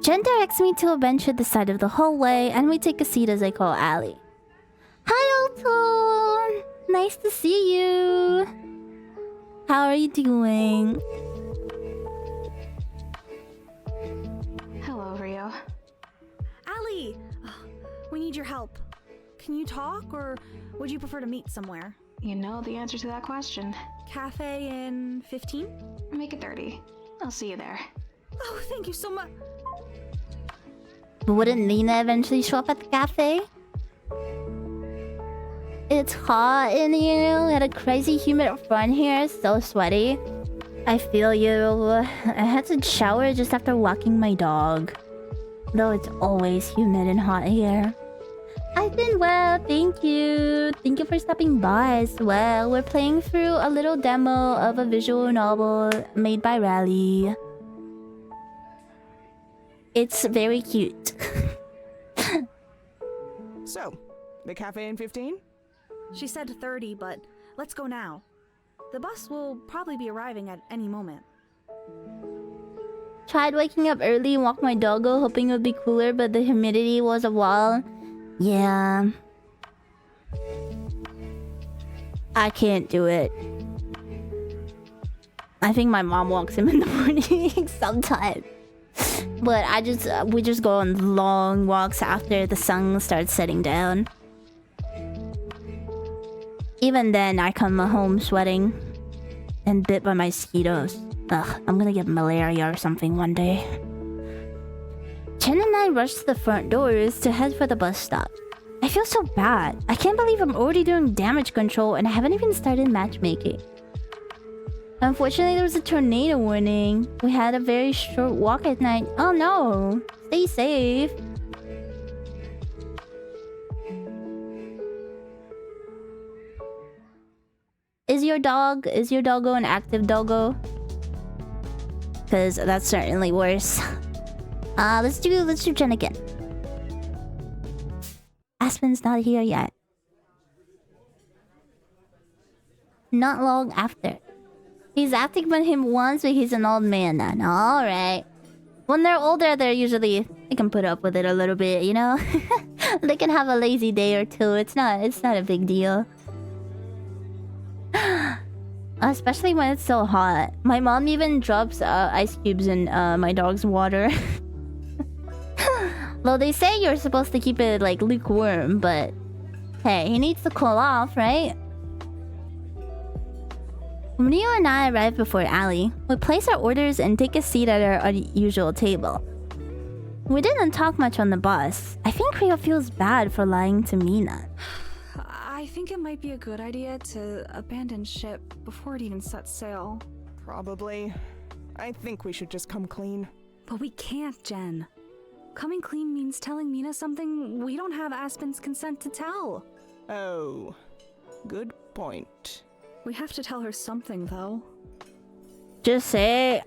A: Jen directs me to a bench at the side of the hallway, and we take a seat as I call Allie. Hi, Alton! Nice to see you! How are you doing?
D: Hello, Rio.
H: Allie! We need your help. Can you talk, or would you prefer to meet somewhere?
D: You know the answer to that question.
H: Cafe in 15?
D: Make it 30. I'll see you there.
H: Oh, thank you so much.
A: Wouldn't Lena eventually show up at the cafe? It's hot in here. We had a crazy humid front here. So sweaty. I feel you. I had to shower just after walking my dog. Though it's always humid and hot here. I've been well, thank you. Thank you for stopping by as well. We're playing through a little demo of a visual novel made by Rally. It's very cute.
C: So, the cafe in 15?
H: She said 30, but let's go now. The bus will probably be arriving at any moment.
A: tried waking up early and walk my doggo, hoping it would be cooler, but the humidity was a wall. Yeah. I can't do it. I think my mom walks him in the morning sometimes. But we just go on long walks after the sun starts setting down. Even then, I come home sweating and bit by mosquitoes. Ugh, I'm gonna get malaria or something one day. Chen and I rushed to the front doors to head for the bus stop. I feel so bad. I can't believe I'm already doing damage control and I haven't even started matchmaking. Unfortunately, there was a tornado warning. We had a very short walk at night. Oh no! Stay safe. Is your doggo an active doggo? Cause that's certainly worse. Let's do Jen again. Aspen's not here yet. Not long after. He's acting with him once, but he's an old man now. Alright. When they're older, they can put up with it a little bit, you know? They can have a lazy day or two. It's not a big deal. Especially when it's so hot. My mom even drops ice cubes in my dog's water. Though they say you're supposed to keep it like lukewarm, but hey, he needs to cool off, right? Rio and I arrive before Ali. We place our orders and take a seat at our usual table. We didn't talk much on the bus. I think Rio feels bad for lying to Mina.
H: I think it might be a good idea to abandon ship before it even sets sail.
C: Probably. I think we should just come clean.
H: But we can't, Jen. Coming clean means telling Mina something we don't have Aspen's consent to tell.
C: Oh, good point.
H: We have to tell her something, though.
A: Just say...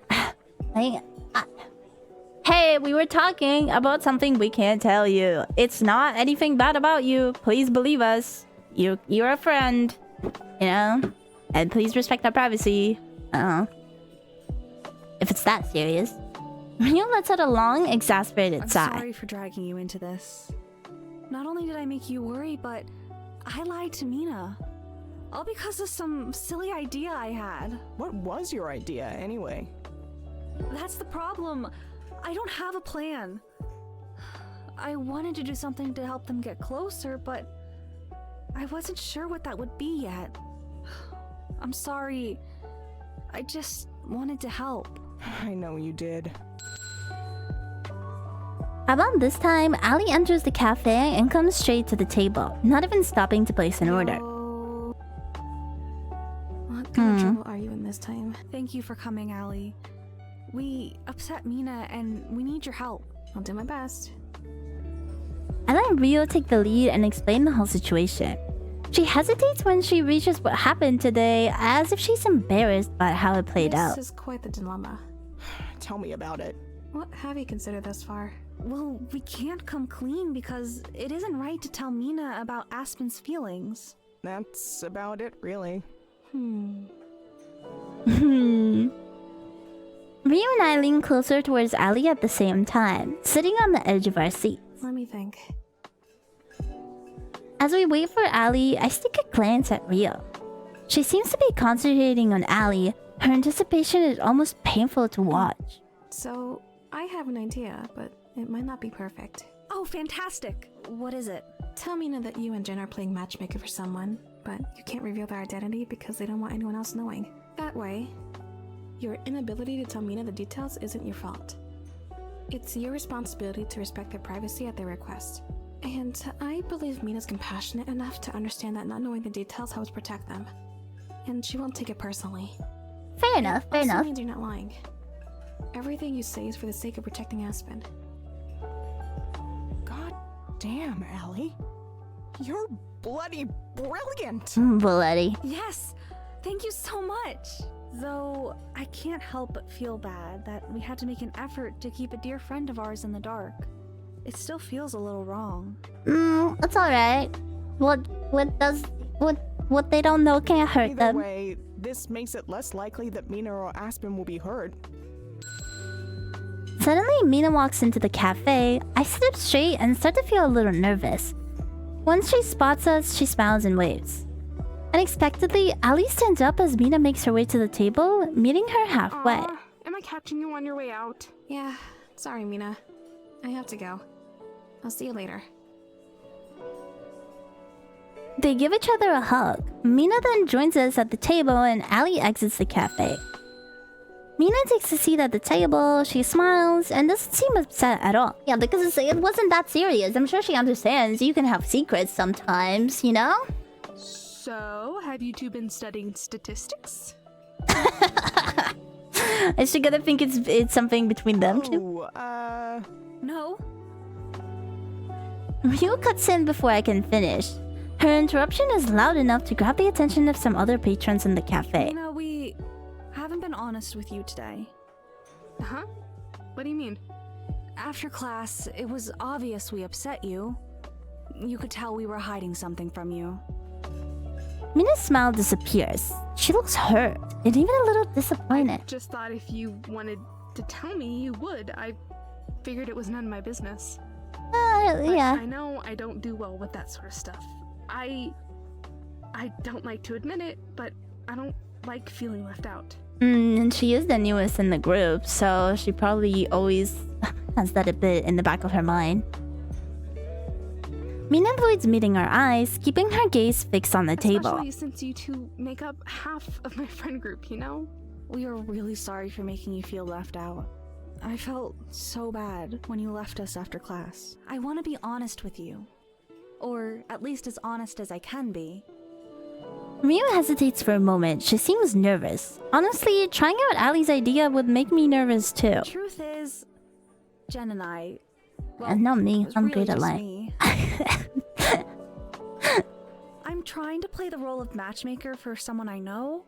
A: Hey, we were talking about something we can't tell you. It's not anything bad about you. Please believe us. You're a friend. You know? And please respect our privacy. If it's that serious. Rio lets out a long, exasperated sigh.
H: I'm sorry for dragging you into this. Not only did I make you worry, but I lied to Mina. All because of some silly idea I had.
C: What was your idea, anyway?
H: That's the problem. I don't have a plan. I wanted to do something to help them get closer, but I wasn't sure what that would be yet. I'm sorry. I just wanted to help.
C: I know you did.
A: About this time, Ali enters the cafe and comes straight to the table, not even stopping to place an order.
H: What kind of trouble are you in this time? Thank you for coming, Ali. We upset Mina and we need your help. I'll do my best.
A: I let Rio take the lead and explain the whole situation. She hesitates when she reaches what happened today, as if she's embarrassed about how it played out.
H: This is quite the dilemma.
C: Tell me about it.
H: What have you considered thus far? Well, we can't come clean because it isn't right to tell Mina about Aspen's feelings.
C: That's about it, really.
A: Rio and I lean closer towards Ali at the same time, sitting on the edge of our seats.
H: Let me think.
A: As we wait for Ali, I stick a glance at Rio. She seems to be concentrating on Ali. Her anticipation is almost painful to watch.
H: So, I have an idea, but it might not be perfect. Oh, fantastic! What is it? Tell Mina that you and Jen are playing matchmaker for someone, but you can't reveal their identity because they don't want anyone else knowing. That way, your inability to tell Mina the details isn't your fault. It's your responsibility to respect their privacy at their request. And I believe Mina's compassionate enough to understand that not knowing the details helps protect them. And she won't take it personally.
A: Fair enough, fair enough.
H: Also means you're not lying. Everything you say is for the sake of protecting Aspen.
C: God damn, Allie. You're bloody brilliant!
A: Bloody.
H: Yes! Thank you so much! Though, I can't help but feel bad that we had to make an effort to keep a dear friend of ours in the dark. It still feels a little wrong.
A: It's alright. What they don't know can't hurt
C: Either
A: them.
C: way, this makes it less likely that Mina or Aspen will be hurt.
A: Suddenly, Mina walks into the cafe. I sit up straight and start to feel a little nervous. Once she spots us, she smiles and waves. Unexpectedly, Ali stands up as Mina makes her way to the table, meeting her halfway.
B: Am I catching you on your way out?
H: Yeah, sorry, Mina. I have to go. I'll see you later.
A: They give each other a hug. Mina then joins us at the table and Ali exits the cafe. Mina takes a seat at the table, she smiles, and doesn't seem upset at all. Yeah, because it wasn't that serious. I'm sure she understands you can have secrets sometimes, you know?
B: So, have you two been studying statistics?
A: Is she gonna think it's something between them two?
H: No.
A: Ryu cuts in before I can finish. Her interruption is loud enough to grab the attention of some other patrons in the cafe.
H: You know, we haven't been honest with you today.
B: Huh? What do you mean?
H: After class, it was obvious we upset you. You could tell we were hiding something from you.
A: Mina's smile disappears. She looks hurt and even a little disappointed.
B: I just thought if you wanted to tell me, you would. I figured it was none of my business.
A: Yeah.
B: I know I don't do well with that sort of stuff. I don't like to admit it, but I don't like feeling left out.
A: And she is the newest in the group, so she probably always has that a bit in the back of her mind. Mina avoids meeting our eyes, keeping her gaze fixed on the table.
B: Especially since you two make up half of my friend group, you know?
H: We are really sorry for making you feel left out. I felt so bad when you left us after class. I want to be honest with you. Or at least as honest as I can be.
A: Ryu hesitates for a moment. She seems nervous. Honestly, trying out Ali's idea would make me nervous too.
H: Truth is, Jen and I... Well,
A: and not me. I'm
H: really
A: great at
H: just
A: lying.
H: me. I'm trying to play the role of matchmaker for someone I know.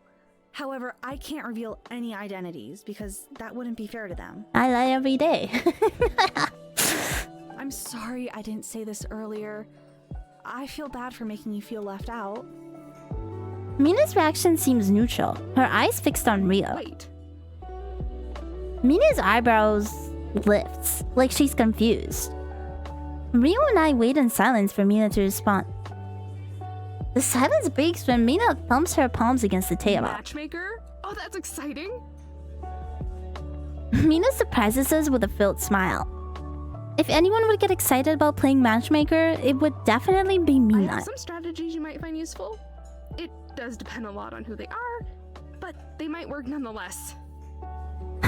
H: However, I can't reveal any identities because that wouldn't be fair to them.
A: I lie every day.
H: I'm sorry I didn't say this earlier. I feel bad for making you feel left out.
A: Mina's reaction seems neutral. Her eyes fixed on Ryo.
B: Wait.
A: Mina's eyebrows lifts, like she's confused. Ryo and I wait in silence for Mina to respond. The silence breaks when Mina thumps her palms against the table.
B: Matchmaker? Oh, that's exciting.
A: Mina surprises us with a filled smile. If anyone would get excited about playing matchmaker, it would definitely be
B: I
A: Mina.
B: have some strategies you might find useful. It does depend a lot on who they are, but they might work nonetheless.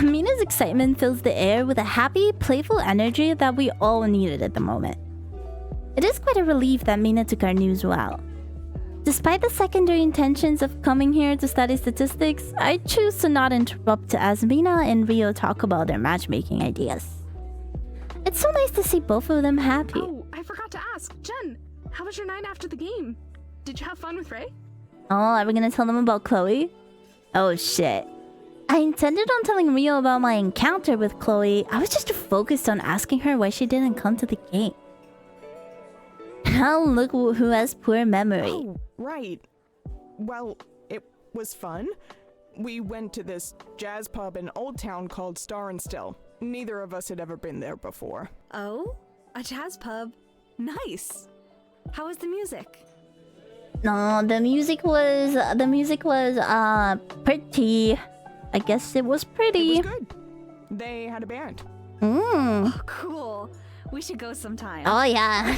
A: Mina's excitement fills the air with a happy, playful energy that we all needed at the moment. It is quite a relief that Mina took our news well. Despite the secondary intentions of coming here to study statistics, I choose to not interrupt as Mina and Ryo talk about their matchmaking ideas. It's so nice to see both of them happy.
B: Oh, I forgot to ask. Jen, how was your night after the game? Did you have fun with Ray?
A: Oh, are we gonna tell them about Chloe? Oh shit. I intended on telling Ryo about my encounter with Chloe. I was just too focused on asking her why she didn't come to the game. Now look who has poor memory.
C: Oh, right. Well, it was fun. We went to this jazz pub in Old Town called Star and Still. Neither of us had ever been there before.
H: Oh? A jazz pub? Nice! How was the music?
A: No, the music was pretty. I guess it was pretty.
C: It was good. They had a band.
H: Oh, cool. We should go sometime.
A: Oh yeah.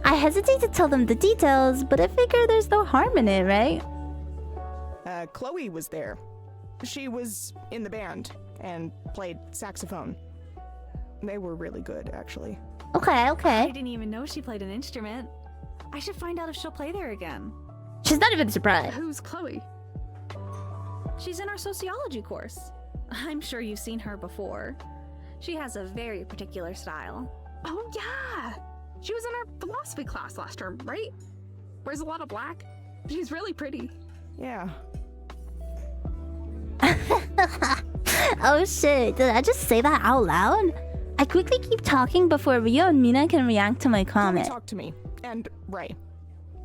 A: I hesitate to tell them the details, but I figure there's no harm in it, right?
C: Chloe was there. She was in the band and played saxophone. They were really good, actually.
A: Okay.
H: I didn't even know she played an instrument. I should find out if she'll play there again.
A: She's not even surprised.
B: Who's Chloe?
H: She's in our sociology course. I'm sure you've seen her before. She has a very particular style.
B: Oh, yeah! She was in our philosophy class last term, right? Wears a lot of black. She's really pretty.
C: Yeah.
A: Oh shit, did I just say that out loud? I quickly keep talking before Ryo and Mina can react to my
C: Chloe
A: comment.
C: talked to me. And Ray.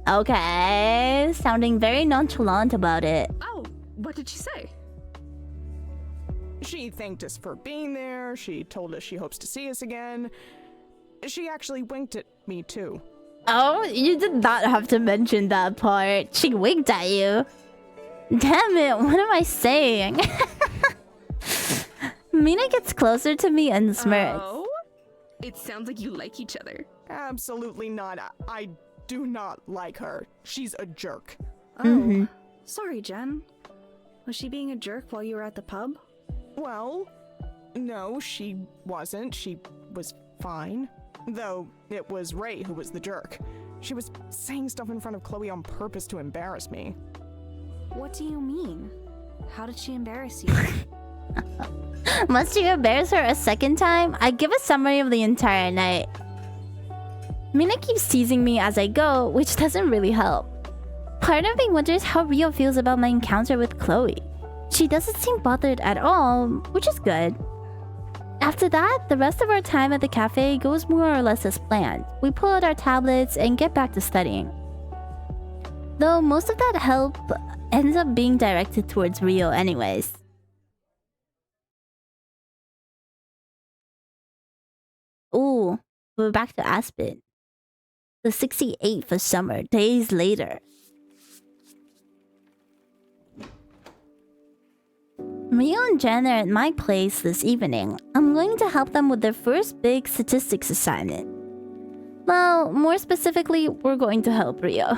A: Okay, sounding very nonchalant about it.
B: Oh, what did she say?
C: She thanked us for being there, she told us she hopes to see us again. She actually winked at me too.
A: Oh, you did not have to mention that part. She winked at you. Damn it, what am I saying? Mina gets closer to me and smirks.
B: Oh? It sounds like you like each other.
C: Absolutely not. I do not like her. She's a jerk.
H: Oh, sorry, Jen. Was she being a jerk while you were at the pub?
C: Well, no, she wasn't. She was fine. Though, it was Ray who was the jerk. She was saying stuff in front of Chloe on purpose to embarrass me.
H: What do you mean? How did she embarrass you?
A: Must you embarrass her a second time? I give a summary of the entire night. Mina keeps teasing me as I go, which doesn't really help. Part of me wonders how Rio feels about my encounter with Chloe. She doesn't seem bothered at all, which is good. After that, the rest of our time at the cafe goes more or less as planned. We pull out our tablets and get back to studying. Though most of that help ends up being directed towards Rio anyways. Ooh, we're back to Aspen. The 68th of summer, days later. Rio and Jen are at my place this evening. I'm going to help them with their first big statistics assignment. Well, more specifically, we're going to help Rio.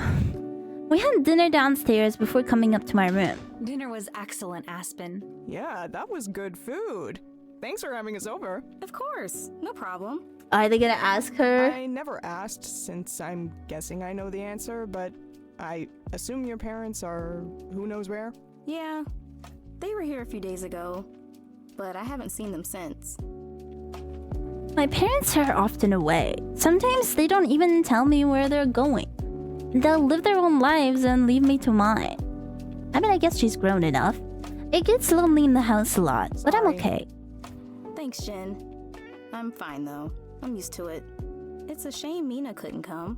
A: We had dinner downstairs before coming up to my room.
H: Dinner was excellent, Aspen.
C: Yeah, that was good food. Thanks for having us over.
G: Of course, no problem.
A: Are they gonna ask her?
C: I never asked, since I'm guessing I know the answer, but I assume your parents are who knows where?
G: Yeah, they were here a few days ago, but I haven't seen them since.
A: My parents are often away. Sometimes they don't even tell me where they're going. They'll live their own lives and leave me to mine. I mean, I guess she's grown enough. It gets lonely in the house a lot, but I'm okay.
G: Thanks, Jen. I'm fine though. I'm used to it. It's a shame Mina couldn't come.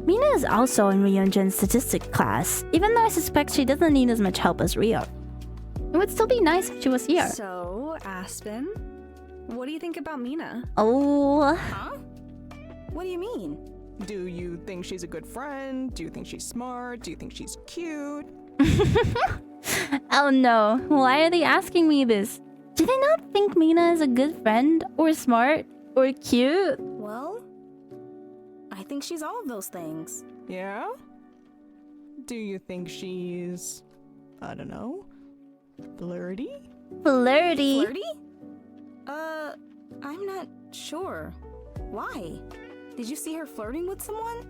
A: Mina is also in Rio and Jen's statistics class, even though I suspect she doesn't need as much help as Rio. It would still be nice if she was here.
H: So, Aspen, what do you think about Mina?
A: Oh.
G: Huh? What do you mean?
C: Do you think she's a good friend? Do you think she's smart? Do you think she's cute?
A: Oh no, why are they asking me this? Do they not think Mina is a good friend, or smart, or cute?
G: Well, I think she's all of those things.
C: Yeah? Do you think she's, I don't know, flirty?
A: Flirty?
G: Flirty? I'm not sure. Why? Did you see her flirting with someone?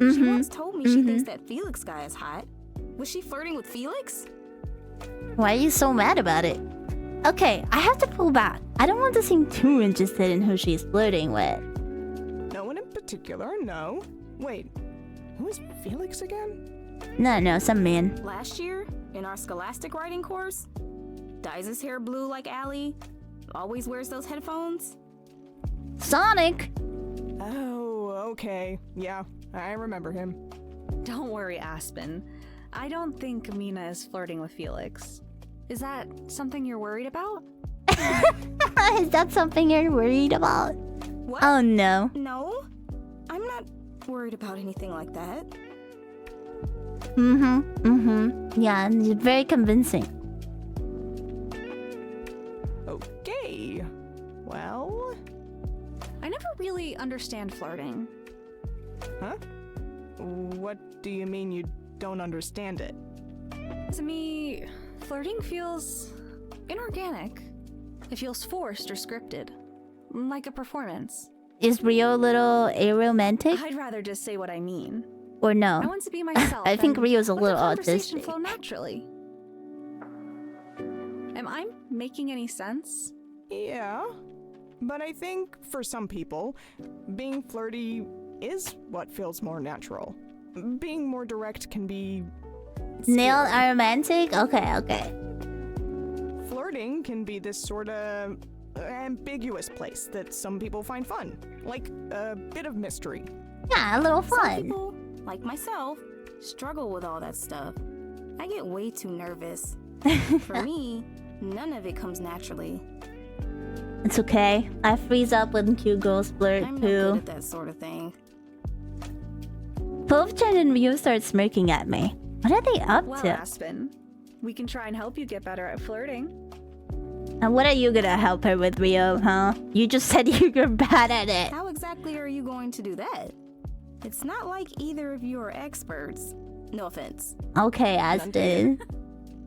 G: She once told me she thinks that Felix guy is hot. Was she flirting with Felix?
A: Why are you so mad about it? Okay, I have to pull back. I don't want to seem too interested in who she's flirting with.
C: No one in particular, no. Wait, who is Felix again?
A: No, some man.
G: Last year, in our scholastic writing course, dyes his hair blue like Allie, always wears those headphones.
A: Sonic!
C: Oh, okay. Yeah, I remember him.
H: Don't worry, Aspen. I don't think Mina is flirting with Felix. Is that something you're worried about?
A: Is that something you're worried about?
G: What?
A: Oh no.
G: No, I'm not worried about anything like that.
A: Yeah, it's very convincing.
C: Okay. Well...
H: I never really understand flirting.
C: Huh? What do you mean you don't understand it?
H: To me, flirting feels inorganic. It feels forced or scripted, like a performance.
A: Is Rio a little aromantic?
H: I'd rather just say what I mean.
A: Or no?
H: I want to be myself.
A: I think
H: and
A: Rio's a
H: let
A: little
H: the conversation
A: autistic.
H: flow naturally. Am I making any sense?
C: Yeah. But I think, for some people, being flirty is what feels more natural. Being more direct can be...
A: Nail
C: scary.
A: aromantic? Okay.
C: Flirting can be this sort of ambiguous place that some people find fun. Like a bit of mystery.
A: Yeah, a little
G: Some
A: fun.
G: people, like myself, struggle with all that stuff. I get way too nervous. For me, None of it comes naturally.
A: It's okay. I freeze up when cute girls flirt
G: I'm no
A: too.
G: good at that sort of thing.
A: Both Jen and Ryo start smirking at me. What are they up
E: Well,
A: to?
E: Aspen, we can try and help you get better at flirting.
A: And what are you gonna help her with, Ryo, huh? You just said you're bad at it.
G: How exactly are you going to do that? It's not like either of you are experts. No offense.
A: Okay, Aspen.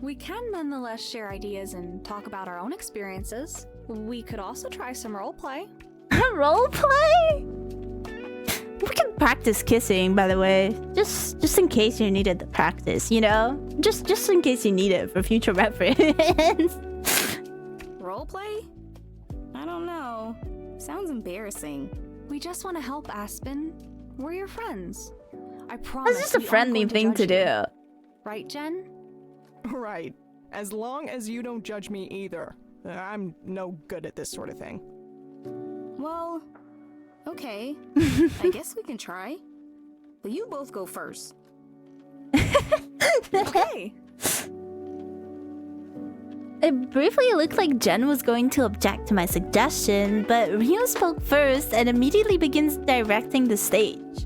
H: We can nonetheless share ideas and talk about our own experiences. We could also try some roleplay.
A: Roleplay? We can practice kissing, by the way. Just in case you needed the practice, you know? Just in case you need it for future reference.
G: Roleplay? I don't know. Sounds embarrassing.
H: We just want to help, Aspen. We're your friends. I promise.
A: That's just a
H: we aren't
A: friendly
H: going
A: thing to
H: judge you.
A: do.
H: Right, Jen?
C: Right. As long as you don't judge me either. I'm no good at this sort of thing.
G: Well, okay. I guess we can try. But you both go first.
H: Okay.
A: It briefly looked like Jen was going to object to my suggestion, but Ryo spoke first and immediately begins directing the stage.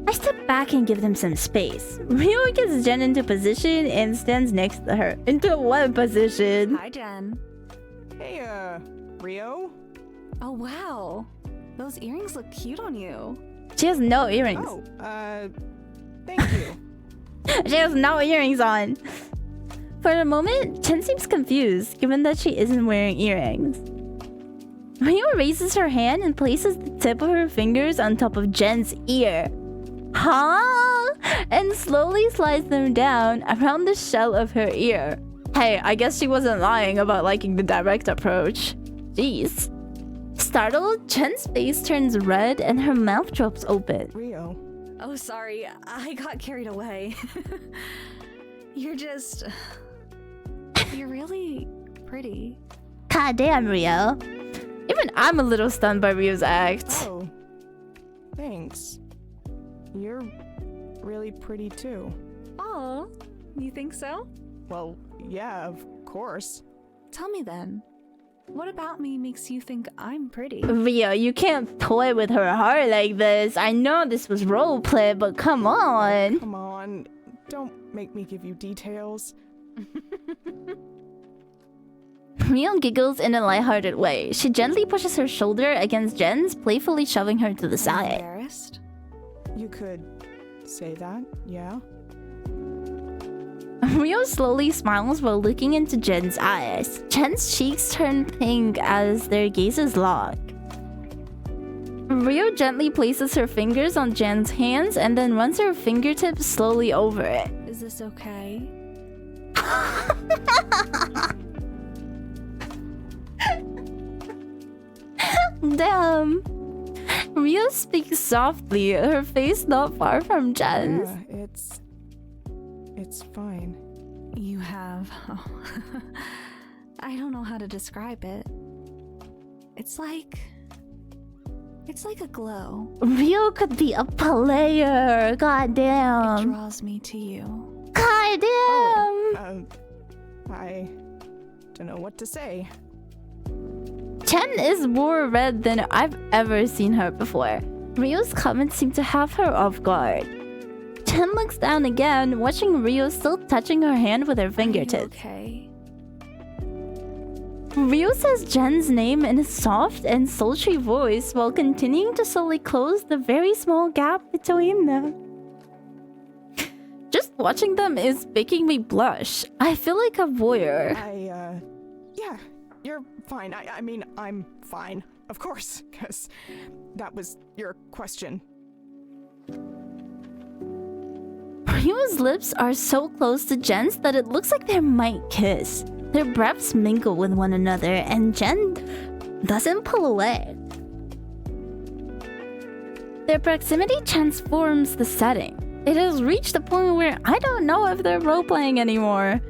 A: I step back and give them some space. Ryo gets Jen into position and stands next to her. Into what position?
H: Hi, Jen.
C: Hey, Ryo?
H: Oh, wow. Those earrings look cute on you.
A: She has no earrings.
C: Oh, thank you.
A: She has no earrings on. For a moment, Jen seems confused, given that she isn't wearing earrings. Ryo raises her hand and places the tip of her fingers on top of Jen's ear. Huh? And slowly slides them down around the shell of her ear. Hey, I guess she wasn't lying about liking the direct approach. Jeez. Startled, Jen's face turns red and her mouth drops open.
C: Ryo.
H: Oh, sorry. I got carried away. You're really pretty.
A: God damn, Ryo. Even I'm a little stunned by Ryo's act.
C: Oh. Thanks. You're really pretty too.
H: Oh, you think so?
C: Well, yeah, of course.
H: Tell me then. What about me makes you think I'm pretty?
A: Ryo, you can't toy with her heart like this. I know this was roleplay, but come on.
C: Come on. Don't make me give you details.
A: Ryo giggles in a lighthearted way. She gently pushes her shoulder against Jen's, playfully shoving her to the side.
H: Embarrassed?
C: You could say that, yeah?
A: Ryo slowly smiles while looking into Jen's eyes. Jen's cheeks turn pink as their gazes lock. Ryo gently places her fingers on Jen's hands and then runs her fingertips slowly over it.
H: Is this okay?
A: Damn. Ryo speaks softly, her face not far from Jen's.
C: Yeah, it's fine.
H: You have... Oh. I don't know how to describe it. It's like a glow.
A: Ryo could be a player. God
H: It
A: damn.
H: draws me to you.
A: God damn.
C: I don't know what to say.
A: Jen is more red than I've ever seen her before. Ryo's comments seem to have her off guard. Jen looks down again, watching Ryo still touching her hand with her fingertips.
H: Okay.
A: Ryo says Jen's name in a soft and sultry voice while continuing to slowly close the very small gap between them. Just watching them is making me blush. I feel like a voyeur.
C: Yeah, you're fine. I mean, I'm fine. Of course, because that was your question.
A: Ryo's lips are so close to Jen's that it looks like they might kiss. Their breaths mingle with one another, and Jen doesn't pull away. Their proximity transforms the setting. It has reached a point where I don't know if they're role-playing anymore.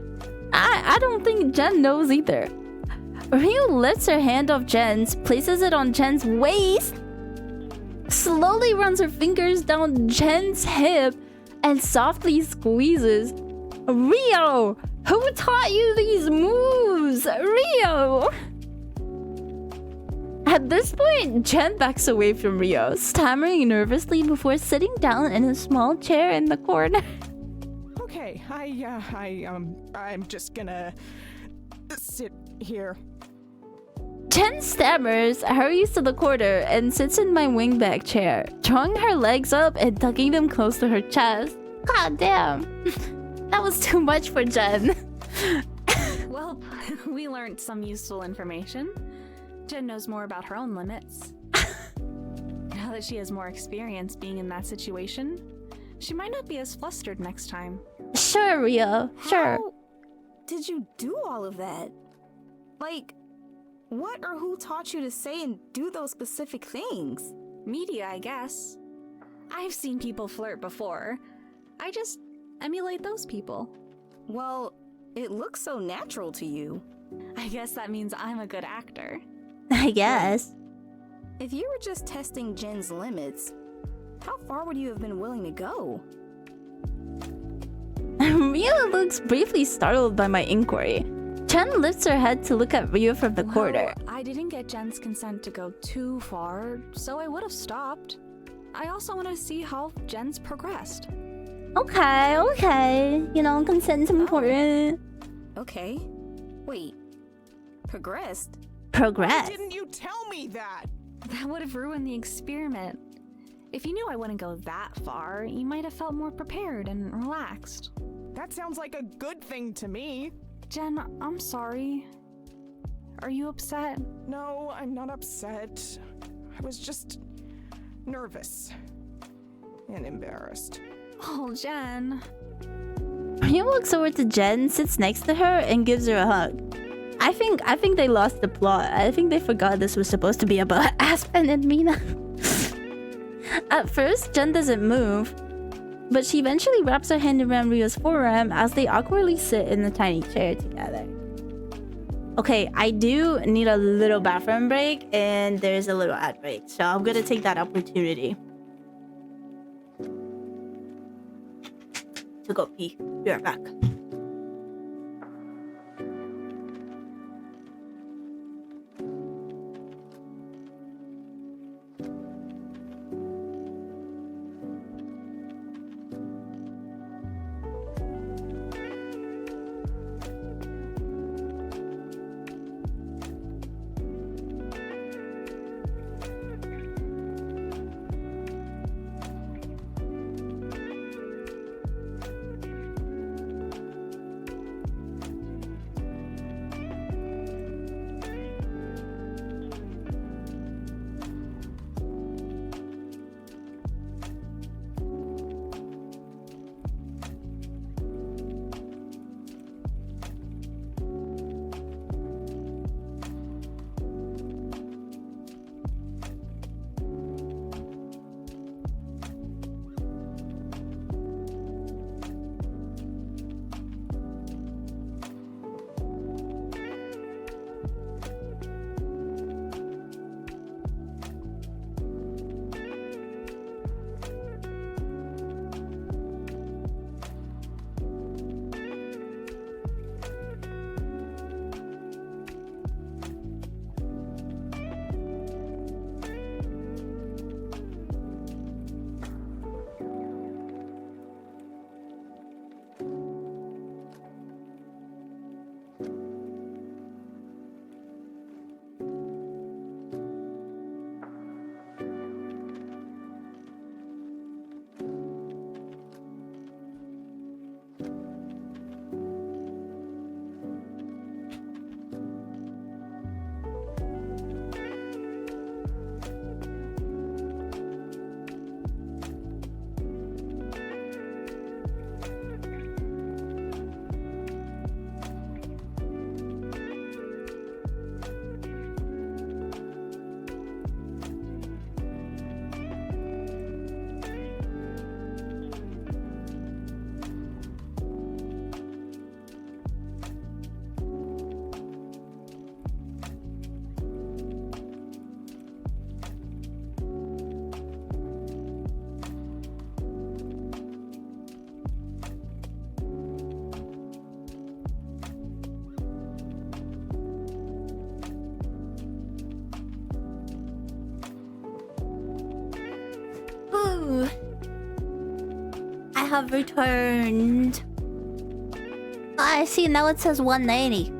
A: I don't think Jen knows either. Ryo lifts her hand off Jen's, places it on Jen's waist, slowly runs her fingers down Jen's hip, and softly squeezes. Ryo! Who taught you these moves? Rio! At this point, Jen backs away from Rio, stammering nervously before sitting down in a small chair in the corner.
C: Okay, I'm just gonna sit here.
A: Jen stammers, hurries to the corner, and sits in my wingback chair, drawing her legs up and tucking them close to her chest. God damn. That was too much for Jen.
H: Well, we learned some useful information. Jen knows more about her own limits. Now that she has more experience being in that situation, she might not be as flustered next time.
A: Sure, Rio. Sure.
G: How did you do all of that? Like, what or who taught you to say and do those specific things?
H: Media, I guess. I've seen people flirt before. I just emulate those people.
G: Well, it looks so natural to you.
H: I guess that means I'm a good actor.
A: I guess.
G: If you were just testing Jen's limits, how far would you have been willing to go?
A: Rio looks briefly startled by my inquiry. Chen lifts her head to look at Rio from the corner.
H: I didn't get Jen's consent to go too far, so I would have stopped. I also want to see how Jen's progressed.
A: Okay. You know, consent's important.
G: Okay. Wait. Progressed?
A: Progress?
C: Why didn't you tell me that?
H: That would have ruined the experiment. If you knew I wouldn't go that far, you might have felt more prepared and relaxed.
C: That sounds like a good thing to me.
H: Jen, I'm sorry. Are you upset?
C: No, I'm not upset. I was just nervous and embarrassed.
H: Oh, Jen.
A: Rio walks over to Jen, sits next to her, and gives her a hug. I think they lost the plot. I think they forgot this was supposed to be about Aspen and Mina. At first, Jen doesn't move, but she eventually wraps her hand around Rio's forearm as they awkwardly sit in the tiny chair together. Okay, I do need a little bathroom break, and there's a little ad break, so I'm gonna take that opportunity to go pee. Be right back. I have returned. I see, now it says 190.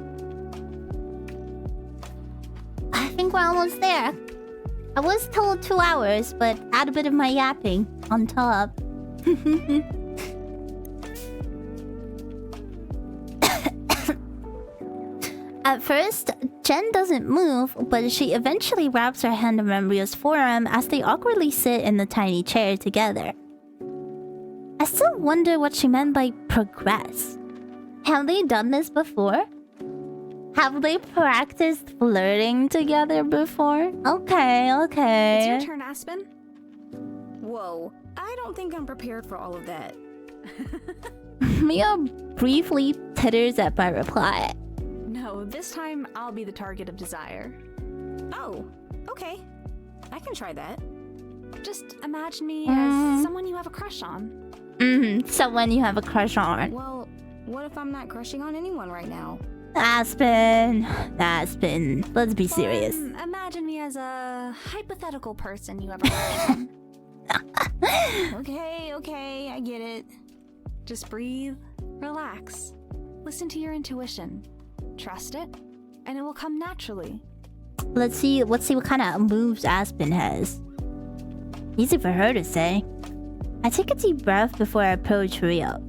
A: I think we're almost there. I was told 2 hours, but add a bit of my yapping on top. At first, Jen doesn't move, but she eventually wraps her hand around Rio's forearm as they awkwardly sit in the tiny chair together. I still wonder what she meant by progress. Have they done this before? Have they practiced flirting together before? Okay.
H: It's your turn, Aspen.
G: Whoa, I don't think I'm prepared for all of that.
A: Mia briefly titters at my reply.
H: No, this time I'll be the target of desire.
G: Oh, okay. I can try that.
H: Just imagine me as someone you have a crush on.
A: Someone you have a crush on.
G: Well, what if I'm not crushing on anyone right now?
A: Aspen, let's be serious.
H: Imagine me as a hypothetical person you have a crush on.
G: Okay, I get it.
H: Just breathe, relax, listen to your intuition, trust it, and it will come naturally.
A: Let's see what kind of moves Aspen has. Easy for her to say. I take a deep breath before I approach Rio.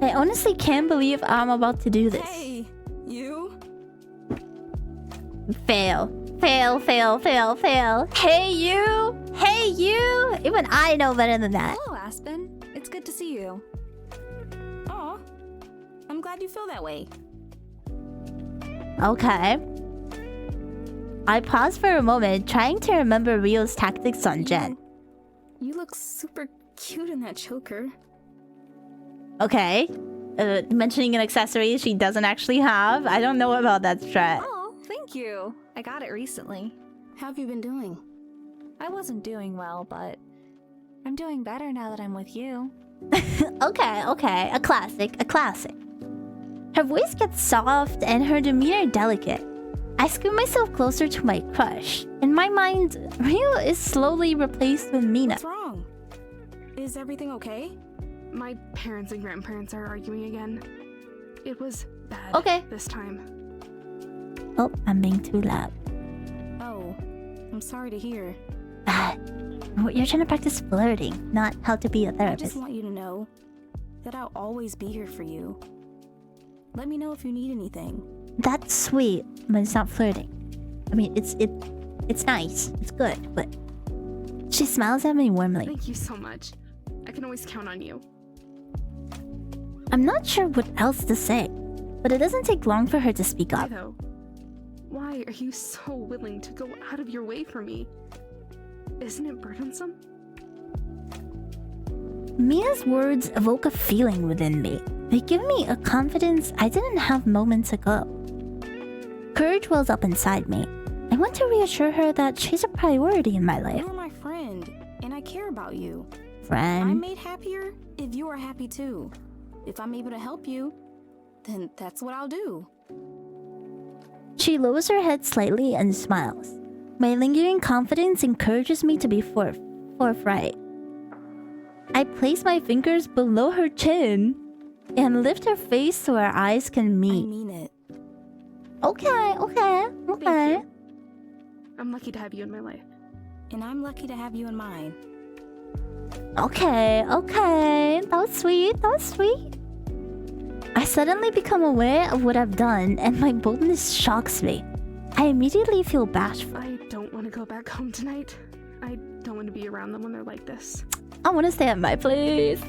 A: I honestly can't believe I'm about to do this.
G: Hey, you?
A: Fail. Hey, you! Even I know better than that.
H: Hello, Aspen. It's good to see you.
G: Aw, I'm glad you feel that way.
A: Okay. I pause for a moment, trying to remember Rio's tactics on Jen.
G: You look super cute in that choker.
A: Okay. Mentioning an accessory she doesn't actually have. I don't know about that strat.
H: Oh, thank you. I got it recently.
G: How have you been doing?
H: I wasn't doing well, but I'm doing better now that I'm with you.
A: Okay. A classic. Her voice gets soft and her demeanor delicate. I scoot myself closer to my crush. In my mind, Rio is slowly replaced with Mina.
G: What's wrong? Is everything okay?
B: My parents and grandparents are arguing again. It was bad this time.
A: Oh, I'm being too loud.
G: Oh, I'm sorry to hear.
A: You're trying to practice flirting, not how to be a
G: I
A: therapist.
G: just want you to know that I'll always be here for you. Let me know if you need anything.
A: That's sweet, but it's not flirting. I mean, it's nice, it's good, but she smiles at me warmly.
B: Thank you so much. I can always count on you.
A: I'm not sure what else to say, but it doesn't take long for her to speak
B: Why
A: up.
B: though? Why are you so willing to go out of your way for me? Isn't it burdensome?
A: Mia's words evoke a feeling within me. They give me a confidence I didn't have moments ago. Courage wells up inside me. I want to reassure her that she's a priority in my life.
G: You're my friend, and I care about you.
A: Friend.
G: I'm made happier if you are happy too. If I'm able to help you, then that's what I'll do.
A: She lowers her head slightly and smiles. My lingering confidence encourages me to be forthright. I place my fingers below her chin and lift her face so our eyes can meet.
G: I mean it.
A: Okay.
B: Thank you. I'm lucky to have you in my life.
G: And I'm lucky to have you in mine.
A: Okay. That was sweet. I suddenly become aware of what I've done, and my boldness shocks me. I immediately feel bashful.
B: I don't want to go back home tonight. I don't want to be around them when they're like this.
A: I want to stay at my place.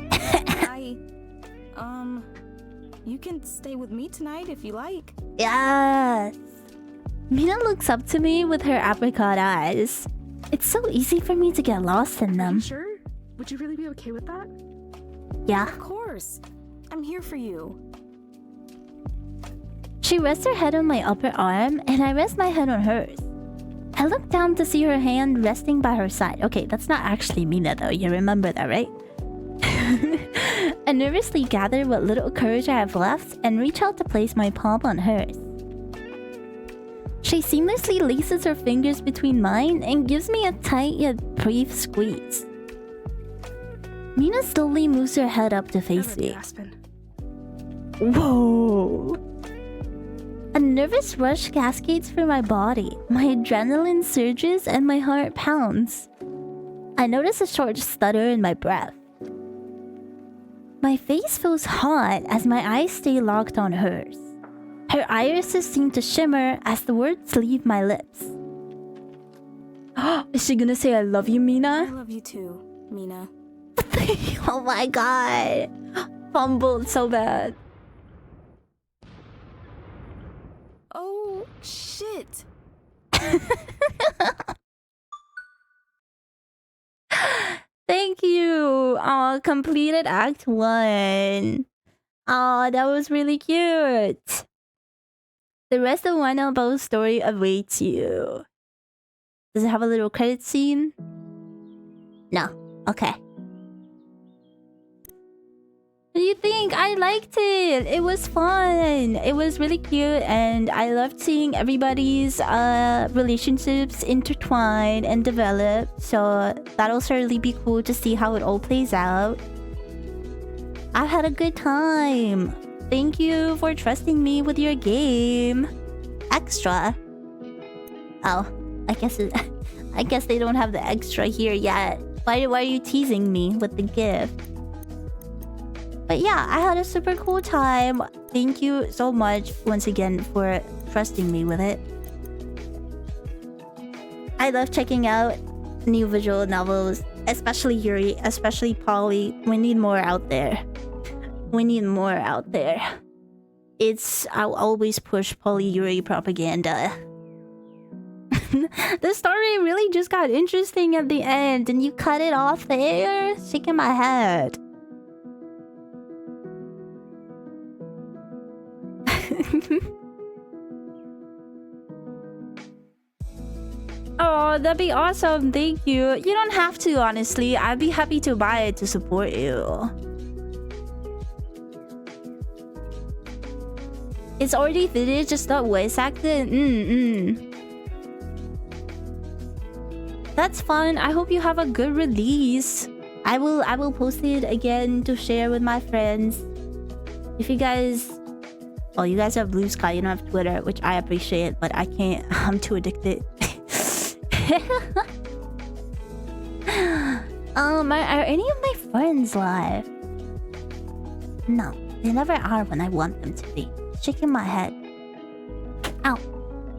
G: You can stay with me tonight if you like.
A: Yes. Mina looks up to me with her apricot eyes. It's so easy for me to get lost in
B: Are you
A: them.
B: sure? Would you really be okay with that?
A: Yeah.
G: Of course. I'm here for you.
A: She rests her head on my upper arm, and I rest my head on hers. I look down to see her hand resting by her side. Okay, that's not actually Mina though, you remember that, right? I nervously gather what little courage I have left and reach out to place my palm on hers. She seamlessly laces her fingers between mine and gives me a tight yet brief squeeze. Mina slowly moves her head up to face
B: Never
A: me.
B: did, Aspen.
A: Whoa. A nervous rush cascades through my body. My adrenaline surges and my heart pounds. I notice a short stutter in my breath. My face feels hot as my eyes stay locked on hers. Her irises seem to shimmer as the words leave my lips. Is she gonna say I love you,
G: I
A: Mina?
G: love you too, Mina.
A: Oh my god. Fumbled so bad.
G: Oh, shit.
A: Thank you. Oh, completed Act 1. Oh, that was really cute. The rest of One Elbow's story awaits you. Does it have a little credit scene? No. Okay. What do you think? I liked it. It was fun. It was really cute, and I loved seeing everybody's relationships intertwine and develop. So that'll certainly be cool to see how it all plays out. I've had a good time. Thank you for trusting me with your game. Extra. Oh, I guess they don't have the extra here yet. Why are you teasing me with the gift? But yeah, I had a super cool time. Thank you so much once again for trusting me with it. I love checking out new visual novels, especially Yuri, especially Poly. We need more out there. We need more out there. I'll always push Poly Yuri propaganda. The story really just got interesting at the end, and you cut it off there? Shaking my head. Oh, that'd be awesome. Thank you. You don't have to, honestly. I'd be happy to buy it to support you. It's already finished, just not voice acted. That's fun. I hope you have a good release. I will post it again to share with my friends. If you guys... Oh, you guys have Blue Sky, you don't have Twitter, which I appreciate, but I can't. I'm too addicted. Are any of my friends live? No, they never are when I want them to be. Shaking my head. Ow.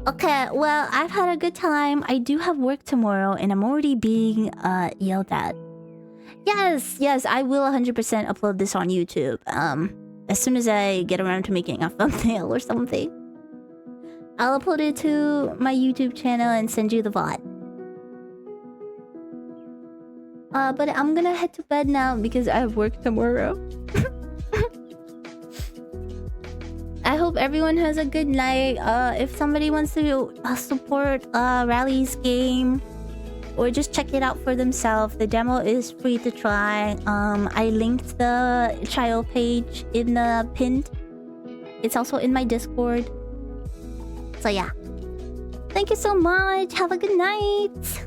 A: Okay, well, I've had a good time. I do have work tomorrow, and I'm already being yelled at. Yes, I will 100% upload this on YouTube. As soon as I get around to making a thumbnail or something. I'll upload it to my YouTube channel and send you the VOD. But I'm gonna head to bed now because I have work tomorrow. I hope everyone has a good night. If somebody wants to support Rally's game or just check it out for themselves, the demo is free to try. I linked the trial page in the pinned. It's also in my Discord. So yeah. Thank you so much. Have a good night.